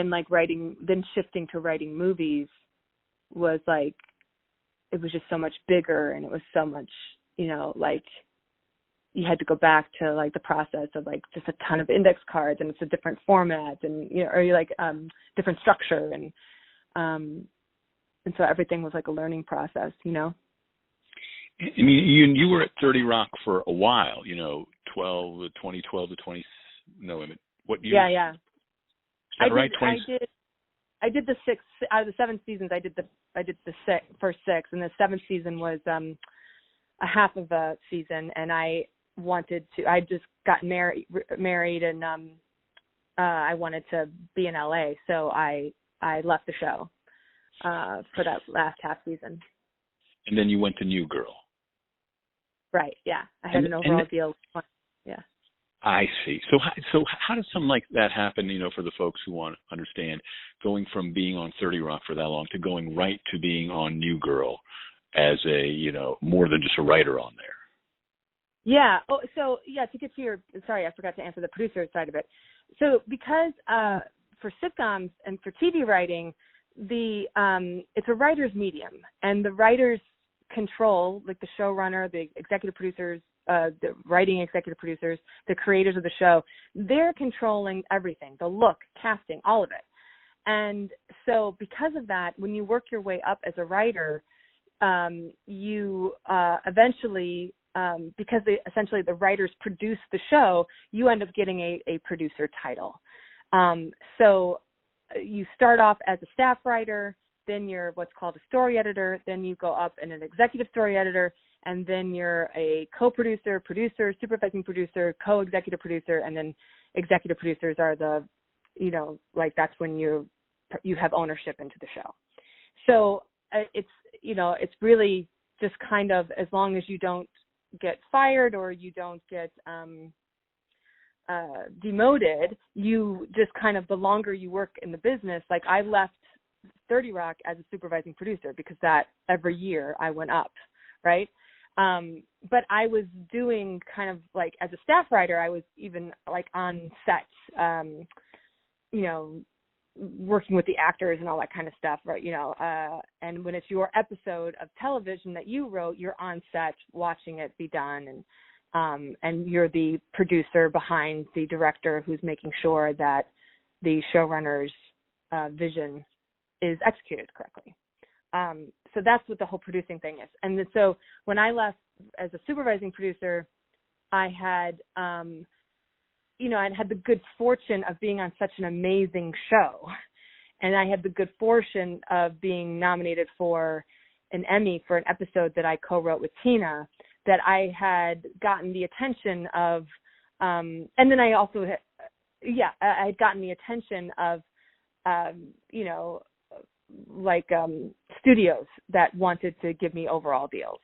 like shifting to writing movies was like, it was just so much bigger, and it was so much, like you had to go back to like the process of like just a ton of index cards, and it's a different format, and or you like different structure, and so everything was like a learning process, I mean, you were at 30 Rock for a while, 2012 to 20. No, what year? Yeah. Is that right? I did the 6 out of the 7 seasons. I did the first 6, and the 7th season was a half of a season, and I just got married, and I wanted to be in LA, so I left the show for that last half season. And then you went to New Girl. Right. Yeah, I had an overall deal. Yeah. I see. So how does something like that happen, for the folks who want to understand, going from being on 30 Rock for that long to going right to being on New Girl as a, more than just a writer on there? Yeah. Oh, so yeah, to get to sorry, I forgot to answer the producer side of it. So because for sitcoms and for TV writing, it's a writer's medium, and the writers control, like the showrunner, the executive producers, the writing executive producers, the creators of the show, they're controlling everything, the look, casting, all of it. And so because of that, when you work your way up as a writer, you eventually, because essentially the writers produce the show, you end up getting a producer title. So you start off as a staff writer, then you're what's called a story editor, then you go up in an executive story editor, and then you're a co-producer, producer, supervising producer, co-executive producer, and then executive producers are the, like that's when you have ownership into the show. So it's really just kind of, as long as you don't get fired or you don't get demoted, you just kind of, the longer you work in the business, like I left 30 Rock as a supervising producer because that every year I went up, right? But I was doing kind of like, as a staff writer, I was even like on sets, working with the actors and all that kind of stuff, right? And when it's your episode of television that you wrote, you're on set watching it be done, and you're the producer behind the director who's making sure that the showrunner's vision is executed correctly. So that's what the whole producing thing is. And then, so when I left as a supervising producer, I had, I'd had the good fortune of being on such an amazing show. And I had the good fortune of being nominated for an Emmy for an episode that I co-wrote with Tina, that I had gotten the attention of, and then I also had, I had gotten the attention of, studios that wanted to give me overall deals.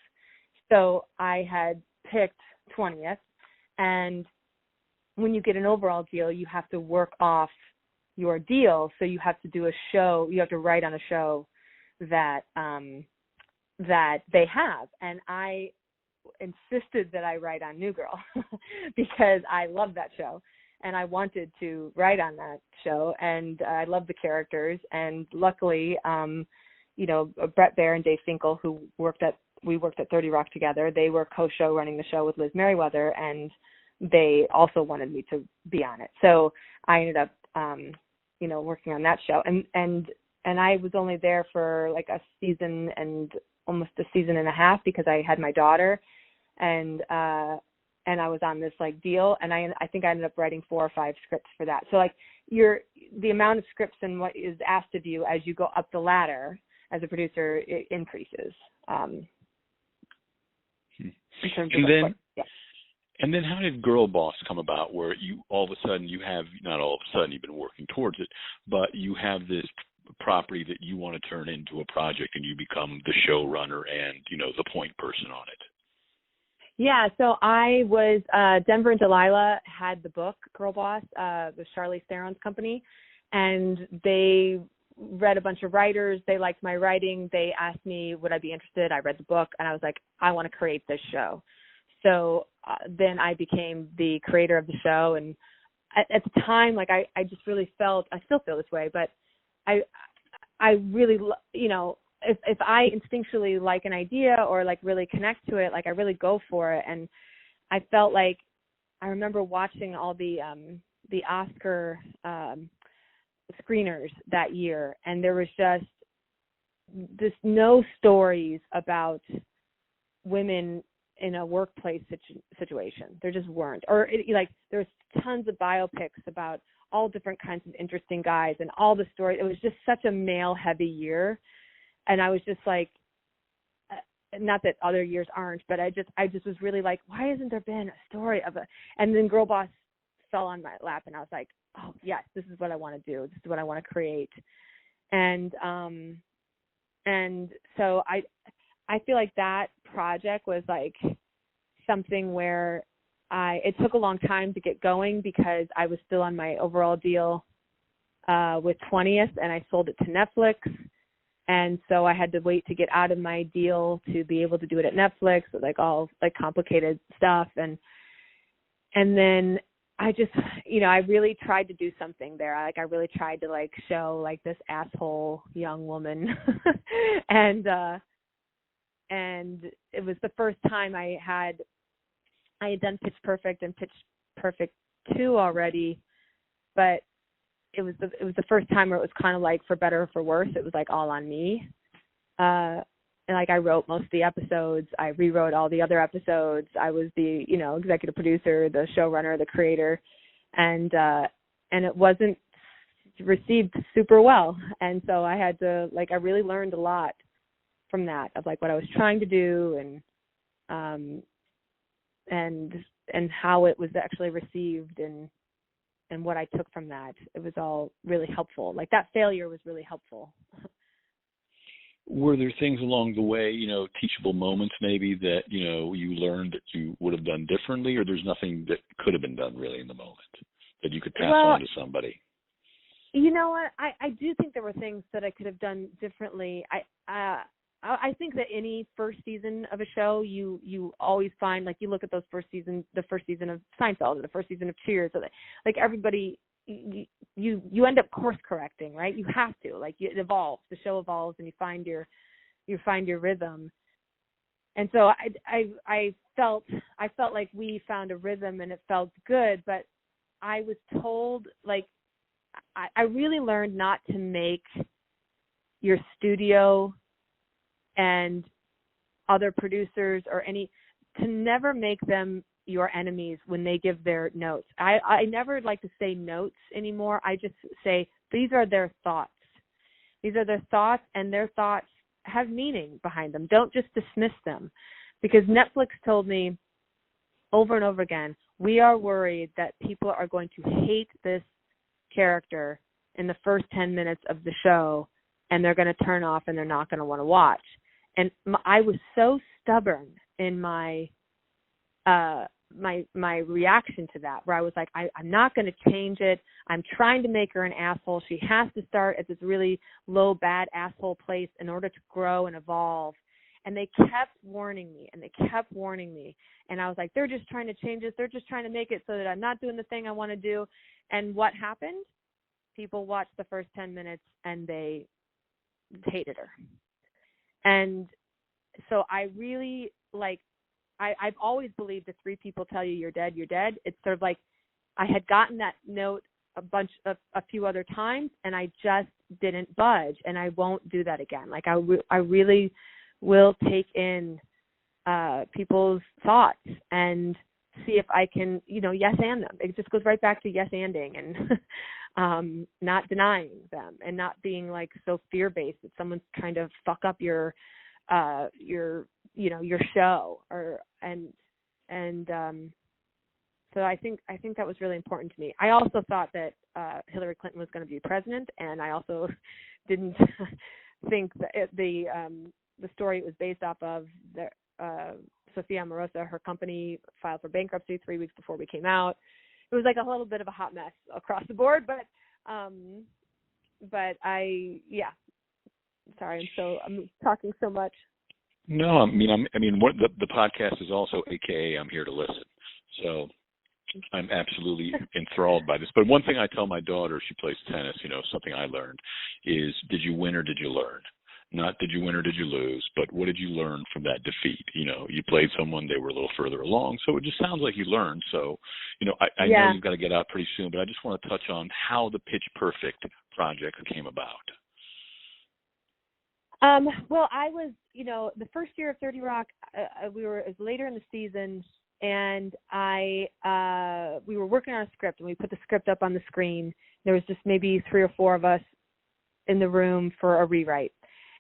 So I had picked 20th, and when you get an overall deal, you have to work off your deal. So you have to do a show, you have to write on a show that they have. And I insisted that I write on New Girl because I love that show. And I wanted to write on that show, and I love the characters. And luckily, Brett Baer and Dave Finkel, we worked at 30 Rock together. They were co-show running the show with Liz Merriweather, and they also wanted me to be on it. So I ended up, working on that show. And I was only there for like a season and almost a season and a half because I had my daughter, and I was on this like deal, and I think I ended up writing 4 or 5 scripts for that. So like the amount of scripts and what is asked of you as you go up the ladder as a producer, it increases. In terms of and then how did Girl Boss come about, where you all of a sudden you have, not all of a sudden you've been working towards it, but you have this property that you want to turn into a project and you become the showrunner and, the point person on it? Yeah, so I was, Denver and Delilah had the book, Girl Boss, with Charlize Theron's company, and they read a bunch of writers. They liked my writing. They asked me, would I be interested? I read the book, and I was like, I want to create this show. So then I became the creator of the show, and at the time, like, I just really felt, I still feel this way, but I really, if I instinctually like an idea or like really connect to it, like I really go for it. And I felt like, I remember watching all the Oscar screeners that year, and there was just no stories about women in a workplace situation. There just weren't. Or there was tons of biopics about all different kinds of interesting guys and all the stories. It was just such a male heavy year. And I was just like, not that other years aren't, but I just was really like, why hasn't there been a story of and then Girl Boss fell on my lap, and I was like, oh yes, this is what I want to do. This is what I want to create. And so I feel like that project was like something where it took a long time to get going because I was still on my overall deal with 20th, and I sold it to Netflix. And so I had to wait to get out of my deal to be able to do it at Netflix, with like all like complicated stuff. And then I just, I really tried to do something there. I really tried to like show like this asshole young woman. and it was the first time I had done Pitch Perfect and Pitch Perfect 2 already, but it was the first time where it was kind of like, for better or for worse, it was like all on me. And like I wrote most of the episodes, I rewrote all the other episodes. I was the, executive producer, the showrunner, the creator, and it wasn't received super well. And so I had to I really learned a lot from that, of like what I was trying to do and how it was actually received and what I took from that. It was all really helpful. Like that failure was really helpful. Were there things along the way, teachable moments maybe that, you learned that you would have done differently, or there's nothing that could have been done really in the moment that you could pass on to somebody? You know what? I do think there were things that I could have done differently. I think that any first season of a show, you always find, like, you look at the first season of Seinfeld or the first season of Cheers, or like everybody, you end up course correcting, right? You have to, like, it evolves, the show evolves, and you find your rhythm. And so I felt like we found a rhythm and it felt good, but I was told, like, I really learned not to make your studio and other producers or to never make them your enemies when they give their notes. I never like to say notes anymore. I just say, these are their thoughts. These are their thoughts, and their thoughts have meaning behind them. Don't just dismiss them. Because Netflix told me over and over again, we are worried that people are going to hate this character in the first 10 minutes of the show, and they're going to turn off and they're not going to want to watch. And I was so stubborn in my my reaction to that, where I was like, I'm not going to change it. I'm trying to make her an asshole. She has to start at this really low, bad asshole place in order to grow and evolve. And they kept warning me, and they kept warning me. And I was like, they're just trying to change this. They're just trying to make it so that I'm not doing the thing I want to do. And what happened? People watched the first 10 minutes and they hated her. And so I really, I've always believed if 3 people tell you you're dead, you're dead. It's sort of like I had gotten that note a few other times, and I just didn't budge, and I won't do that again. Like I really will take in people's thoughts and see if I can, yes and them. It just goes right back to yes anding and not denying them and not being like so fear-based that someone's trying to fuck up your show and So I think that was really important to me. I also thought that Hillary Clinton was going to be president, and I also didn't think that the story it was based off of, Sophia Amoruso, her company filed for bankruptcy 3 weeks before we came out. It was like a little bit of a hot mess across the board, but sorry, I'm talking so much. No, what the podcast is also AKA I'm here to listen. So I'm absolutely enthralled by this. But one thing I tell my daughter, she plays tennis, something I learned is, did you win or did you learn? Not did you win or did you lose, but what did you learn from that defeat? You played someone, they were a little further along, so it just sounds like you learned. So, I know you've got to get out pretty soon, but I just want to touch on how the Pitch Perfect project came about. Well, I was, the first year of 30 Rock, it was later in the season, and we were working on a script, and we put the script up on the screen. There was just maybe 3 or 4 of us in the room for a rewrite.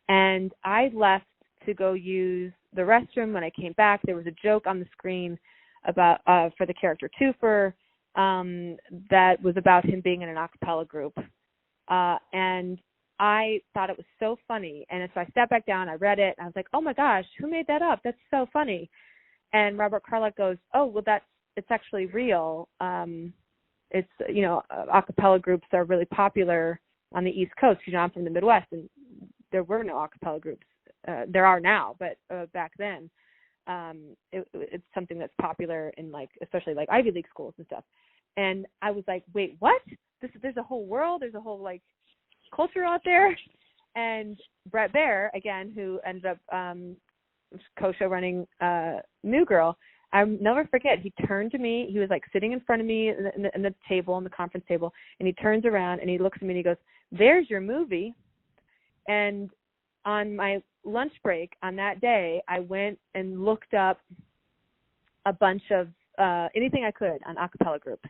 And I left to go use the restroom. When I came back, there was a joke on the screen about for the character Twofer that was about him being in an a cappella group. And I thought it was so funny. And so I sat back down, I read it, and I was like, oh my gosh, who made that up? That's so funny. And Robert Carlock goes, oh, well, it's actually real. It's, a cappella groups are really popular on the East Coast. I'm from the Midwest, and there were no a cappella groups. There are now, but back then, it's something that's popular in especially Ivy League schools and stuff. And I was like, wait, what? There's a whole world. There's a whole culture out there. And Brett Baer, again, who ended up co-show running New Girl, I'll never forget. He turned to me. He was sitting in front of me in the table, on the conference table, and he turns around and he looks at me and he goes, "There's your movie." And on my lunch break on that day, I went and looked up a bunch of anything I could on a cappella groups.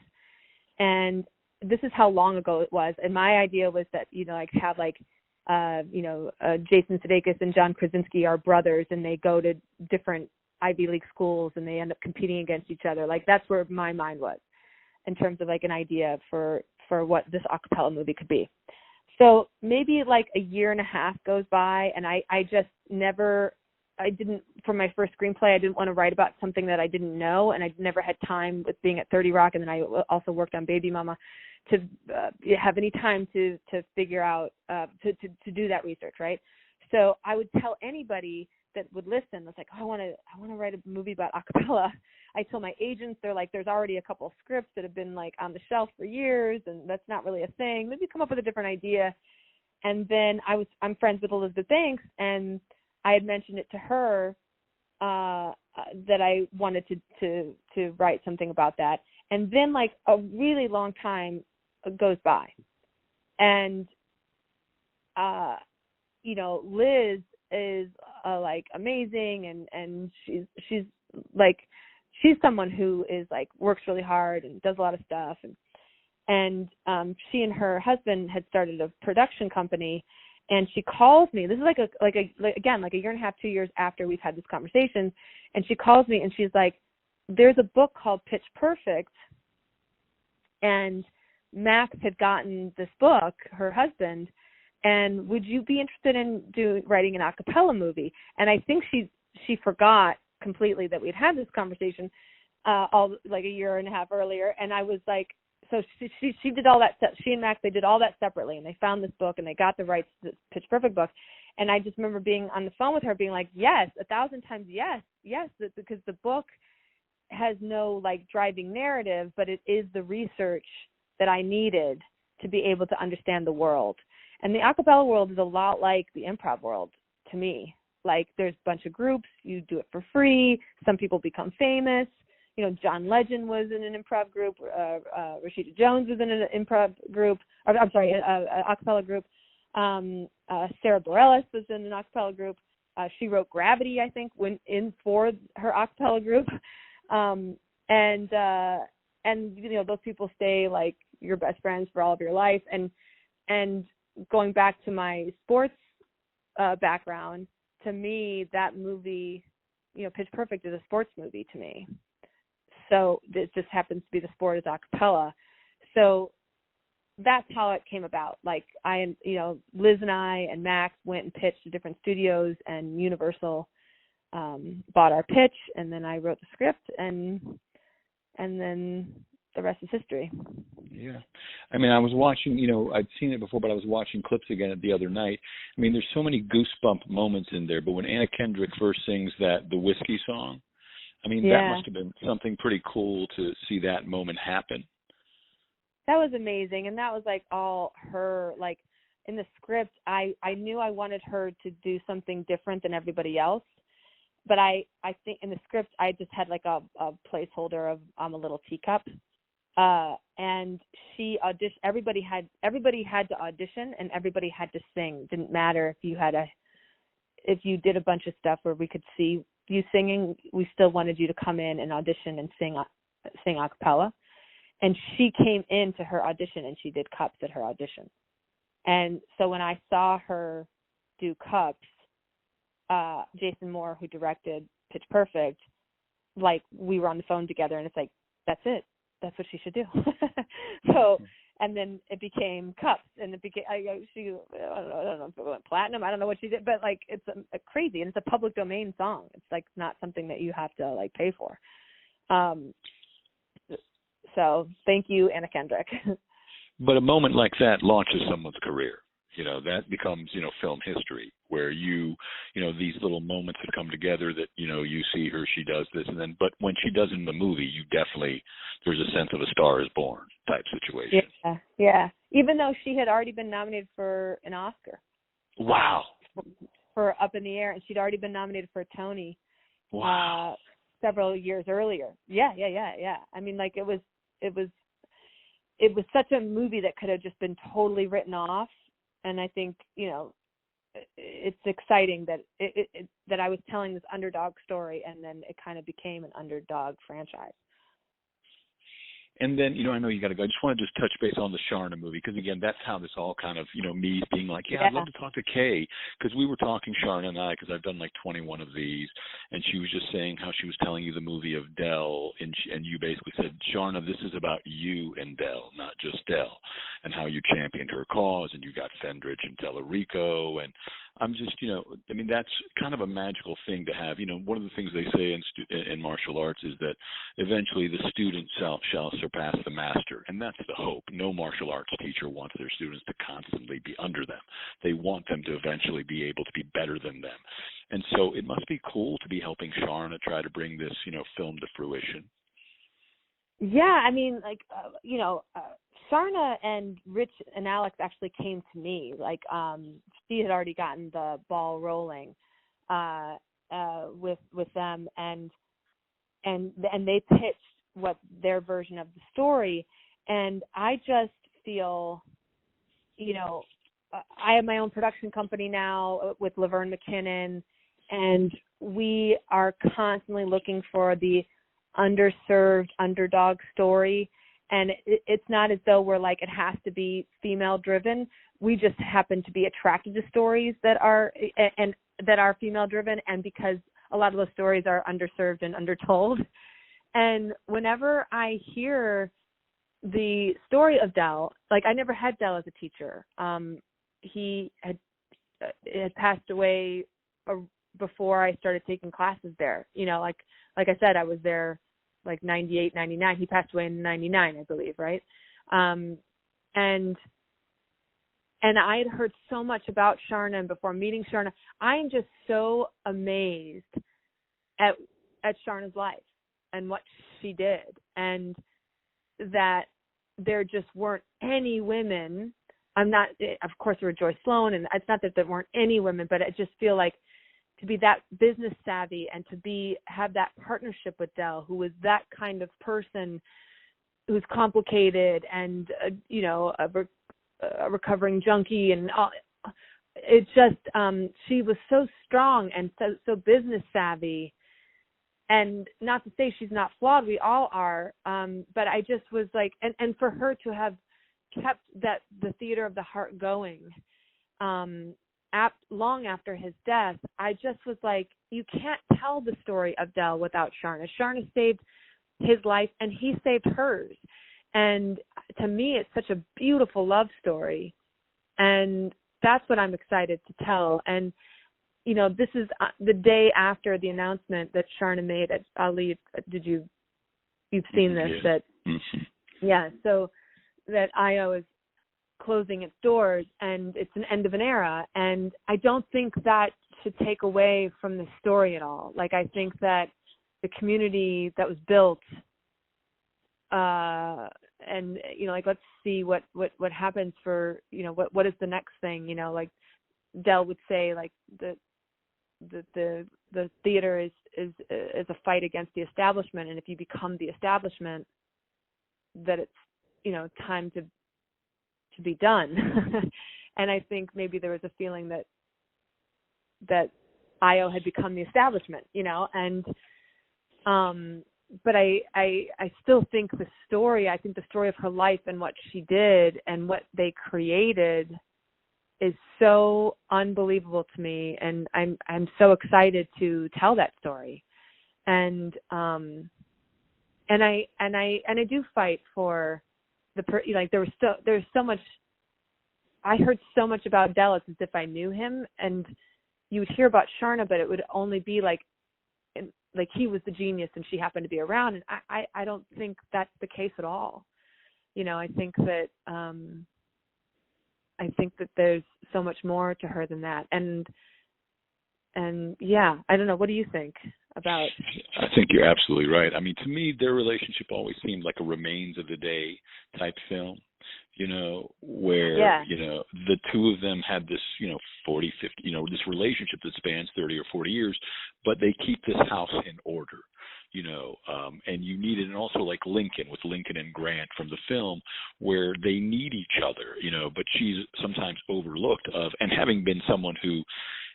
And this is how long ago it was. And my idea was that, have Jason Sudeikis and John Krasinski are brothers, and they go to different Ivy League schools and they end up competing against each other. That's where my mind was in terms of an idea for what this a cappella movie could be. So maybe a year and a half goes by, and I didn't, for my first screenplay, I didn't want to write about something that I didn't know, and I never had time with being at 30 Rock, and then I also worked on Baby Mama to have any time to figure out, to do that research, right? So I would tell anybody that would listen, that's I want to write a movie about a cappella. I tell my agents, they're there's already a couple of scripts that have been on the shelf for years, and that's not really a thing. Maybe come up with a different idea. And then I'm friends with Elizabeth Banks, and I had mentioned it to her that I wanted to write something about that. And then a really long time goes by, and Liz is amazing, and she's someone who is works really hard and does a lot of stuff, and she and her husband had started a production company, and she calls me. This is again a year and a half, 2 years after we've had this conversation, and she calls me and she's like, there's a book called Pitch Perfect, and Max had gotten this book, her husband, and would you be interested in writing an a cappella movie? And I think she forgot completely that we'd had this conversation a year and a half earlier. And I was like, so she did all that stuff. She and Max, they did all that separately, and they found this book and they got the rights to the Pitch Perfect book. And I just remember being on the phone with her being like, yes, 1,000 times yes, because the book has no driving narrative, but it is the research that I needed to be able to understand the world. And the a cappella world is a lot like the improv world to me. There's a bunch of groups, you do it for free, some people become famous. John Legend was in an improv group, Rashida Jones was in an improv group, a cappella group. Sarah Bareilles was in an a cappella group. She wrote Gravity, I think, for her a cappella group. And those people stay your best friends for all of your life. And going back to my sports background, to me, that movie, Pitch Perfect is a sports movie to me. So it just happens to be the sport is a cappella. So that's how it came about. Like Liz and I and Max went and pitched to different studios, and Universal bought our pitch, and then I wrote the script, and then the rest is history. Yeah. I mean, I was watching, I'd seen it before, but I was watching clips again the other night. I mean, there's so many goosebump moments in there, but when Anna Kendrick first sings the Whiskey song, I mean, that must have been something pretty cool to see that moment happen. That was amazing, and that was like all her. Like in the script, I knew I wanted her to do something different than everybody else, but I think in the script I just had like a placeholder of a little teacup, and she auditioned. Everybody had to audition, and everybody had to sing. Didn't matter if you did a bunch of stuff where we could see you singing, we still wanted you to come in and audition and sing a cappella. And she came into her audition and she did Cups at her audition. And so when I saw her do Cups, Jason Moore, who directed Pitch Perfect, like we were on the phone together, and it's like, that's it. That's what she should do. So, and then it became Cups, and it became, I don't know if it went platinum. I don't know what she did, but like it's a crazy, and it's a public domain song. It's like not something that you have to like pay for. So thank you, Anna Kendrick. But a moment like that launches someone's career. That becomes, film history, where these little moments that come together that, you see her, she does this, and then, but when she does it in the movie, there's a sense of a star is born type situation. Yeah. Even though she had already been nominated for an Oscar. Wow. For Up in the Air, and she'd already been nominated for a Tony. Wow. Several years earlier. Yeah. I mean, like it was such a movie that could have just been totally written off. And I think, it's exciting that that I was telling this underdog story, and then it kind of became an underdog franchise. And then, I know you got to go. I just want to touch base on the Sharna movie, because, again, that's how this all kind of, me being like, I'd love to talk to Kay, because we were talking, Sharna and I, because I've done like 21 of these, and she was just saying how she was telling you the movie of Dell, and you basically said, Sharna, this is about you and Dell, not just Dell, and how you championed her cause, and you got Fendridge and Tellerico, and I'm just, that's kind of a magical thing to have. One of the things they say in martial arts is that eventually the student shall surpass the master, and that's the hope. No martial arts teacher wants their students to constantly be under them. They want them to eventually be able to be better than them. And so it must be cool to be helping Sharna try to bring this, film to fruition. Yeah, I mean, like, Sharna and Rich and Alex actually came to me. Like, she had already gotten the ball rolling with them, and they pitched what their version of the story. And I just feel, I have my own production company now with Laverne McKinnon, and we are constantly looking for the underserved underdog story. And it's not as though we're like, it has to be female driven. We just happen to be attracted to stories that are female driven, and because a lot of those stories are underserved and undertold. And whenever I hear the story of Dell, like I never had Dell as a teacher. He had passed away before I started taking classes there. Like I said, I was there like 98, 99. He passed away in 99, I believe, right? And I had heard so much about Sharna, and before meeting Sharna, I am just so amazed at Sharna's life and what she did, and that there just weren't any women. Of course, there were Joyce Sloan, and it's not that there weren't any women, but I just feel like to be that business savvy and to have that partnership with Dell, who was that kind of person, who's complicated and a recovering junkie, and all. It just she was so strong and so business savvy. And not to say she's not flawed, we all are, but I just was like, and for her to have kept the Theater of the Heart going long after his death, I just was like, you can't tell the story of Dell without Sharna. Sharna saved his life, and he saved hers. And to me, it's such a beautiful love story, and that's what I'm excited to tell. And you know, this is the day after the announcement that Sharna made at Ali. You've seen this? Yes. That Mm-hmm. yeah. So that IO is closing its doors, and it's an end of an era. And I don't think that should take away from the story at all. Like, I think that the community that was built, and you know, like, let's see what happens for, you know, what is the next thing, you know, like Del would say, like the theater is a fight against the establishment, and if you become the establishment, that it's, you know, time to be done. And I think maybe there was a feeling that IO had become the establishment, you know, and but I still think the story of her life and what she did and what they created is so unbelievable to me, and I'm so excited to tell that story. And I do fight for like there's so much. I heard so much about Dallas as if I knew him, and you would hear about Sharna, but it would only be like he was the genius and she happened to be around. And I don't think that's the case at all. You know, I think that there's so much more to her than that. And yeah, I don't know. What do you think about? I think you're absolutely right. I mean, to me, their relationship always seemed like a remains of the day type film, you know, where, you know, the two of them had this, you know, 40, 50, you know, this relationship that spans 30 or 40 years, but they keep this house in order, you know, and you need it. And also like Lincoln, with Lincoln and Grant from the film, where they need each other, you know, but she's sometimes overlooked and having been someone who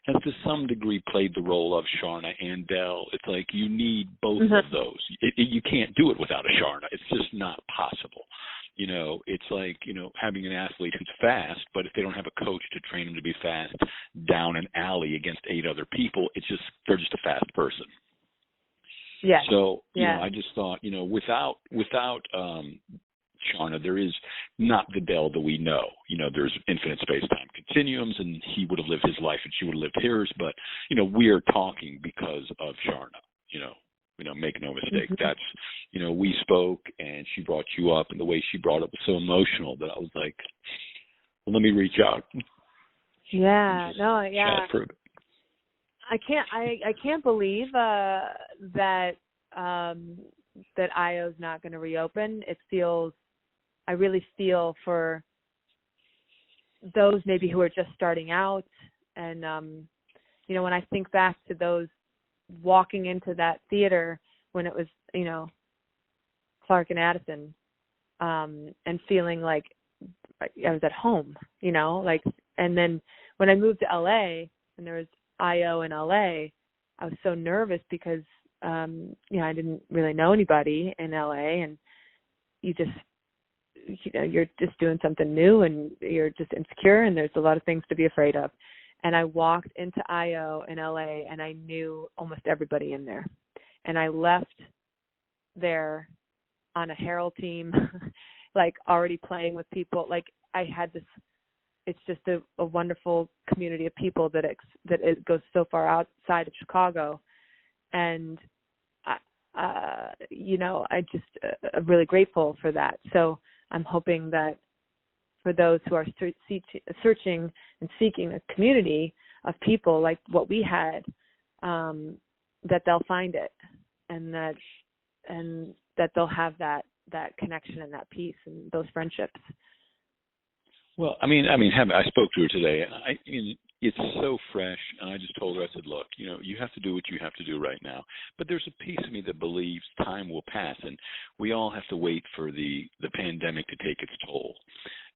has to some degree played the role of Sharna and Del, it's like you need both of those. You can't do it without a Sharna. It's just not possible. You know, it's like, you know, having an athlete who's fast, but if they don't have a coach to train them to be fast down an alley against 8 other people, they're just a fast person. Yeah. So, you know, I just thought, you know, without Sharna, there is not the Del that we know. You know, there's infinite space-time continuums, and he would have lived his life and she would have lived hers. But, you know, we're talking because of Sharna, you know, make no mistake. That's, you know, we spoke and she brought you up, and the way she brought it was so emotional that I was like, well, let me reach out. Yeah, no, yeah. Chat for a bit. I can't believe that IO's not going to reopen. I really feel for those maybe who are just starting out, and you know, when I think back to those walking into that theater when it was, you know, Clark and Addison, and feeling like I was at home, you know, like, and then when I moved to LA and there was IO in LA, I was so nervous because you know, I didn't really know anybody in LA, and you know, you're just doing something new and you're just insecure, and there's a lot of things to be afraid of. And I walked into IO in LA and I knew almost everybody in there. And I left there on a Herald team, like already playing with people. Like I had this, it's just a wonderful community of people that it goes so far outside of Chicago. And, you know, I'm really grateful for that. So I'm hoping that for those who are searching and seeking a community of people like what we had, that they'll find it, and that they'll have that connection and that peace and those friendships. Well, I mean, I spoke to her today, and it's so fresh, and I just told her, I said, look, you know, you have to do what you have to do right now, but there's a piece of me that believes time will pass, and we all have to wait for the pandemic to take its toll.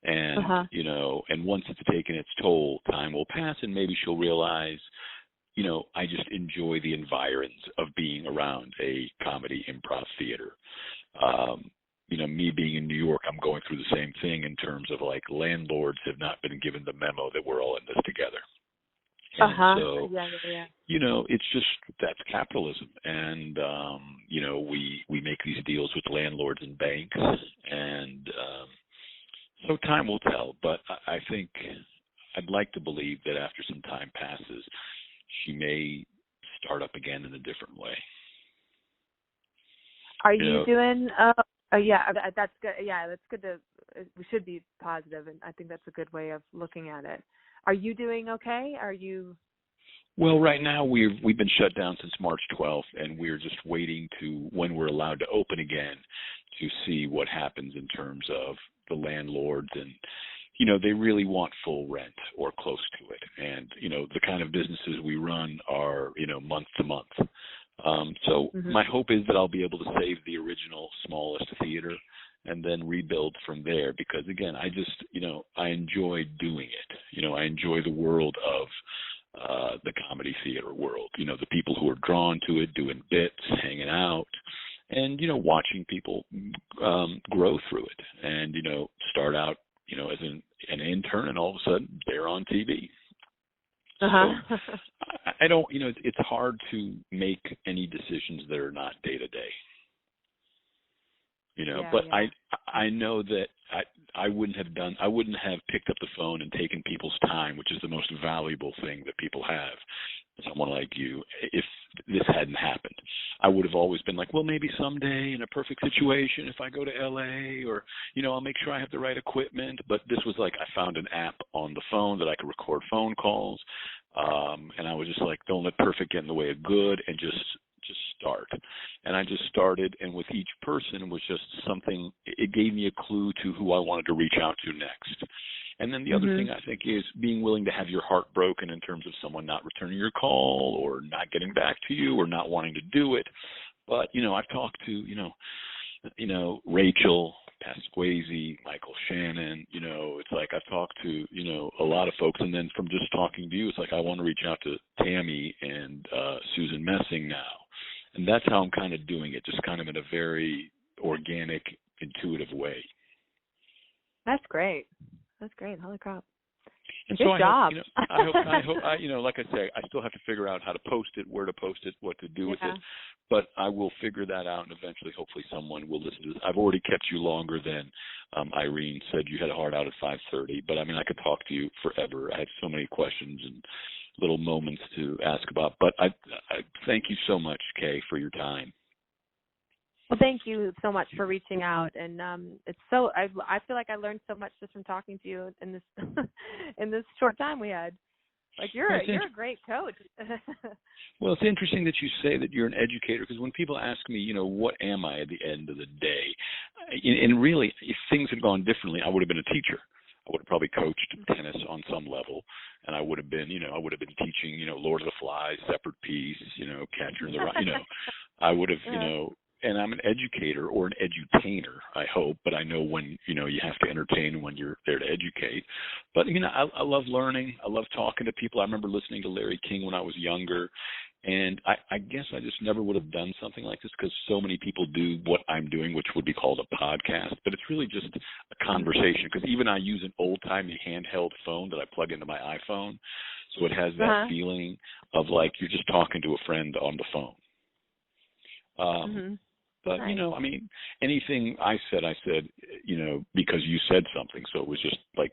And, you know, and once it's taken its toll, time will pass, and maybe she'll realize, you know, I just enjoy the environs of being around a comedy improv theater. You know, me being in New York, I'm going through the same thing in terms of like landlords have not been given the memo that we're all in this together. And so, yeah. it's just, that's capitalism. And, we make these deals with landlords and banks. And so time will tell. But I think I'd like to believe that after some time passes, she may start up again in a different way. Are you doing? Yeah, that's good. Yeah, that's good to. We should be positive, and I think that's a good way of looking at it. Are you doing okay? Are you? Well, right now we've been shut down since March 12th, and we're just waiting to when we're allowed to open again to see what happens in terms of the landlords. And they really want full rent or close to it. And the kind of businesses we run are month to month. So my hope is that I'll be able to save the original smallest theater and then rebuild from there, because again, I just, I enjoy doing it. I enjoy the world of the comedy theater world, the people who are drawn to it, doing bits, hanging out, and, watching people grow through it and, start out, as an intern, and all of a sudden they're on TV. So I don't, it's hard to make any decisions that are not day to day. But I know that I wouldn't have picked up the phone and taken people's time, which is the most valuable thing that people have. Someone like you, if this hadn't happened, I would have always been like, well, maybe someday in a perfect situation, if I go to LA, or, I'll make sure I have the right equipment. But this was like, I found an app on the phone that I could record phone calls. And I was just like, don't let perfect get in the way of good, and just start. And I just started, and with each person was just something, it gave me a clue to who I wanted to reach out to next. And then the other thing I think is being willing to have your heart broken in terms of someone not returning your call or not getting back to you or not wanting to do it. But, I've talked to, Rachel Pasquazi, Michael Shannon, it's like I've talked to, a lot of folks. And then from just talking to you, it's like I want to reach out to Tammy and Susan Messing now. And that's how I'm kind of doing it, just kind of in a very organic, intuitive way. That's great. That's great. Holy crap. And Good so job. I hope, like I say, I still have to figure out how to post it, where to post it, what to do with it. But I will figure that out, and eventually, hopefully, someone will listen to this. I've already kept you longer than Irene said. You had a hard out at 5:30, but I mean, I could talk to you forever. I have so many questions and little moments to ask about. But I thank you so much, Kay, for your time. Well, thank you so much for reaching out, and it's so I feel like I learned so much just from talking to you in this in this short time we had. Like you're a great coach. Well, it's interesting that you say that you're an educator, because when people ask me, what am I at the end of the day, and really, if things had gone differently, I would have been a teacher. I would have probably coached tennis on some level, and I would have been, teaching, Lord of the Flies, separate piece, Catcher in the Rye, I would have, and I'm an educator or an edutainer, I hope, but I know when, you have to entertain when you're there to educate. But, I love learning. I love talking to people. I remember listening to Larry King when I was younger, and I guess I just never would have done something like this, because so many people do what I'm doing, which would be called a podcast, but it's really just a conversation, because even I use an old-timey handheld phone that I plug into my iPhone, so it has that feeling of like you're just talking to a friend on the phone. But, I mean, anything I said, because you said something. So it was just like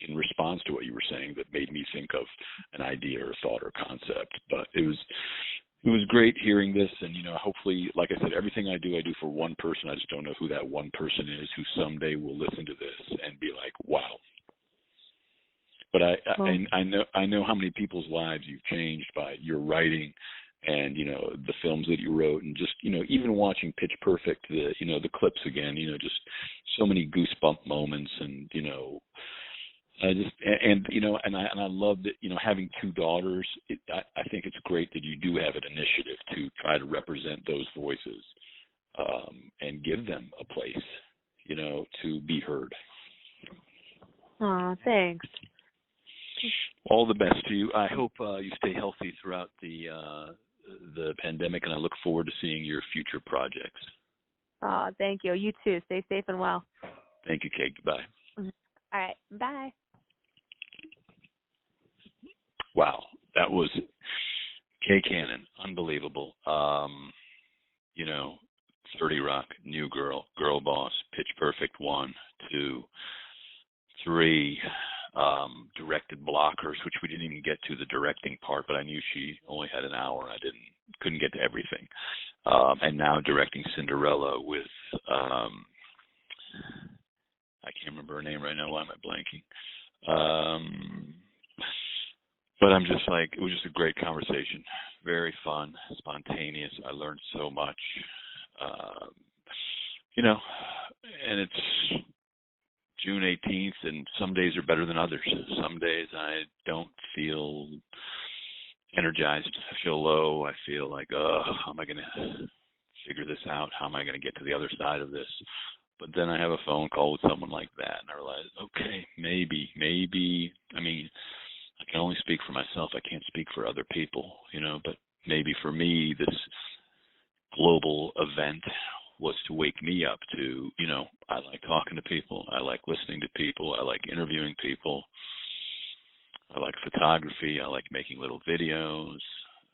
in response to what you were saying that made me think of an idea or thought or concept. But it was great hearing this. And, hopefully, like I said, everything I do for one person. I just don't know who that one person is who someday will listen to this and be like, wow. But I know how many people's lives you've changed by your writing and, the films that you wrote, and just, even watching Pitch Perfect, the clips again, just so many goosebump moments, and, I love that, having two daughters, I think it's great that you do have an initiative to try to represent those voices, and give them a place, to be heard. Oh, thanks. All the best to you. I hope you stay healthy throughout the pandemic, and I look forward to seeing your future projects. Oh, thank you. You too. Stay safe and well. Thank you, Kate. Goodbye. All right. Bye. Wow. that was Canon, unbelievable. 30 Rock, New Girl, Girl Boss, Pitch Perfect 1, 2, 3, directed Blockers, which we didn't even get to the directing part, but I knew she only had an hour. I couldn't get to everything. And now directing Cinderella with, I can't remember her name right now. Why am I blanking? But I'm just like, it was just a great conversation. Very fun, spontaneous. I learned so much. And it's June 18th, and some days are better than others. Some days I don't feel energized. I feel low. I feel like, how am I going to figure this out? How am I going to get to the other side of this? But then I have a phone call with someone like that, and I realize, okay, maybe, I mean, I can only speak for myself. I can't speak for other people, but maybe for me, this global event was to wake me up to, I like talking to people. I like listening to people. I like interviewing people. I like photography. I like making little videos.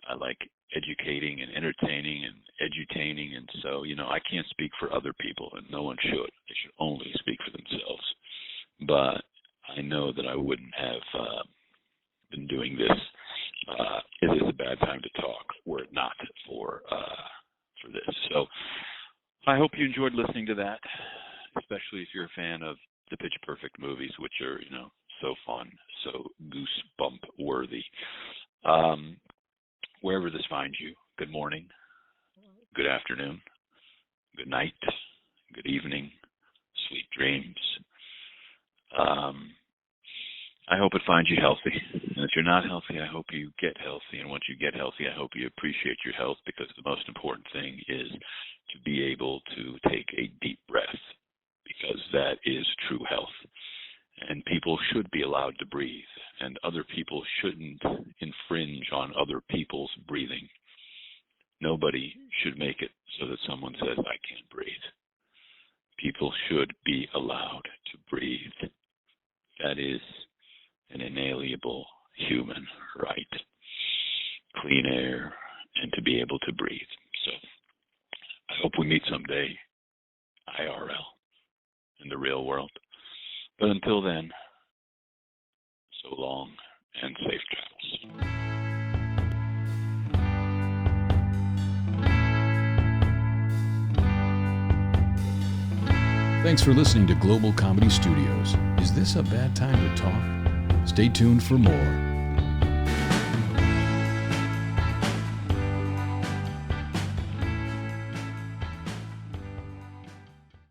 I like educating and entertaining and edutaining. And so, I can't speak for other people, and no one should. They should only speak for themselves. But I know that I wouldn't have been doing this. It is a bad time to talk were it not for this. So I hope you enjoyed listening to that, especially if you're a fan of the Pitch Perfect movies, which are, so fun, so goosebump worthy. Wherever this finds you, good morning, good afternoon, good night, good evening, sweet dreams. I hope it finds you healthy. And if you're not healthy, I hope you get healthy. And once you get healthy, I hope you appreciate your health, because the most important thing is to be able to take a deep breath, because that is true health. And people should be allowed to breathe, and other people shouldn't infringe on other people's breathing. Nobody should make it so that someone says, I can't breathe. People should be allowed to breathe. That is an inalienable human right. Clean air and to be able to breathe. So I hope we meet someday, IRL, in the real world. But until then, so long and safe travels. Thanks for listening to Global Comedy Studios. Is this a bad time to talk? Stay tuned for more.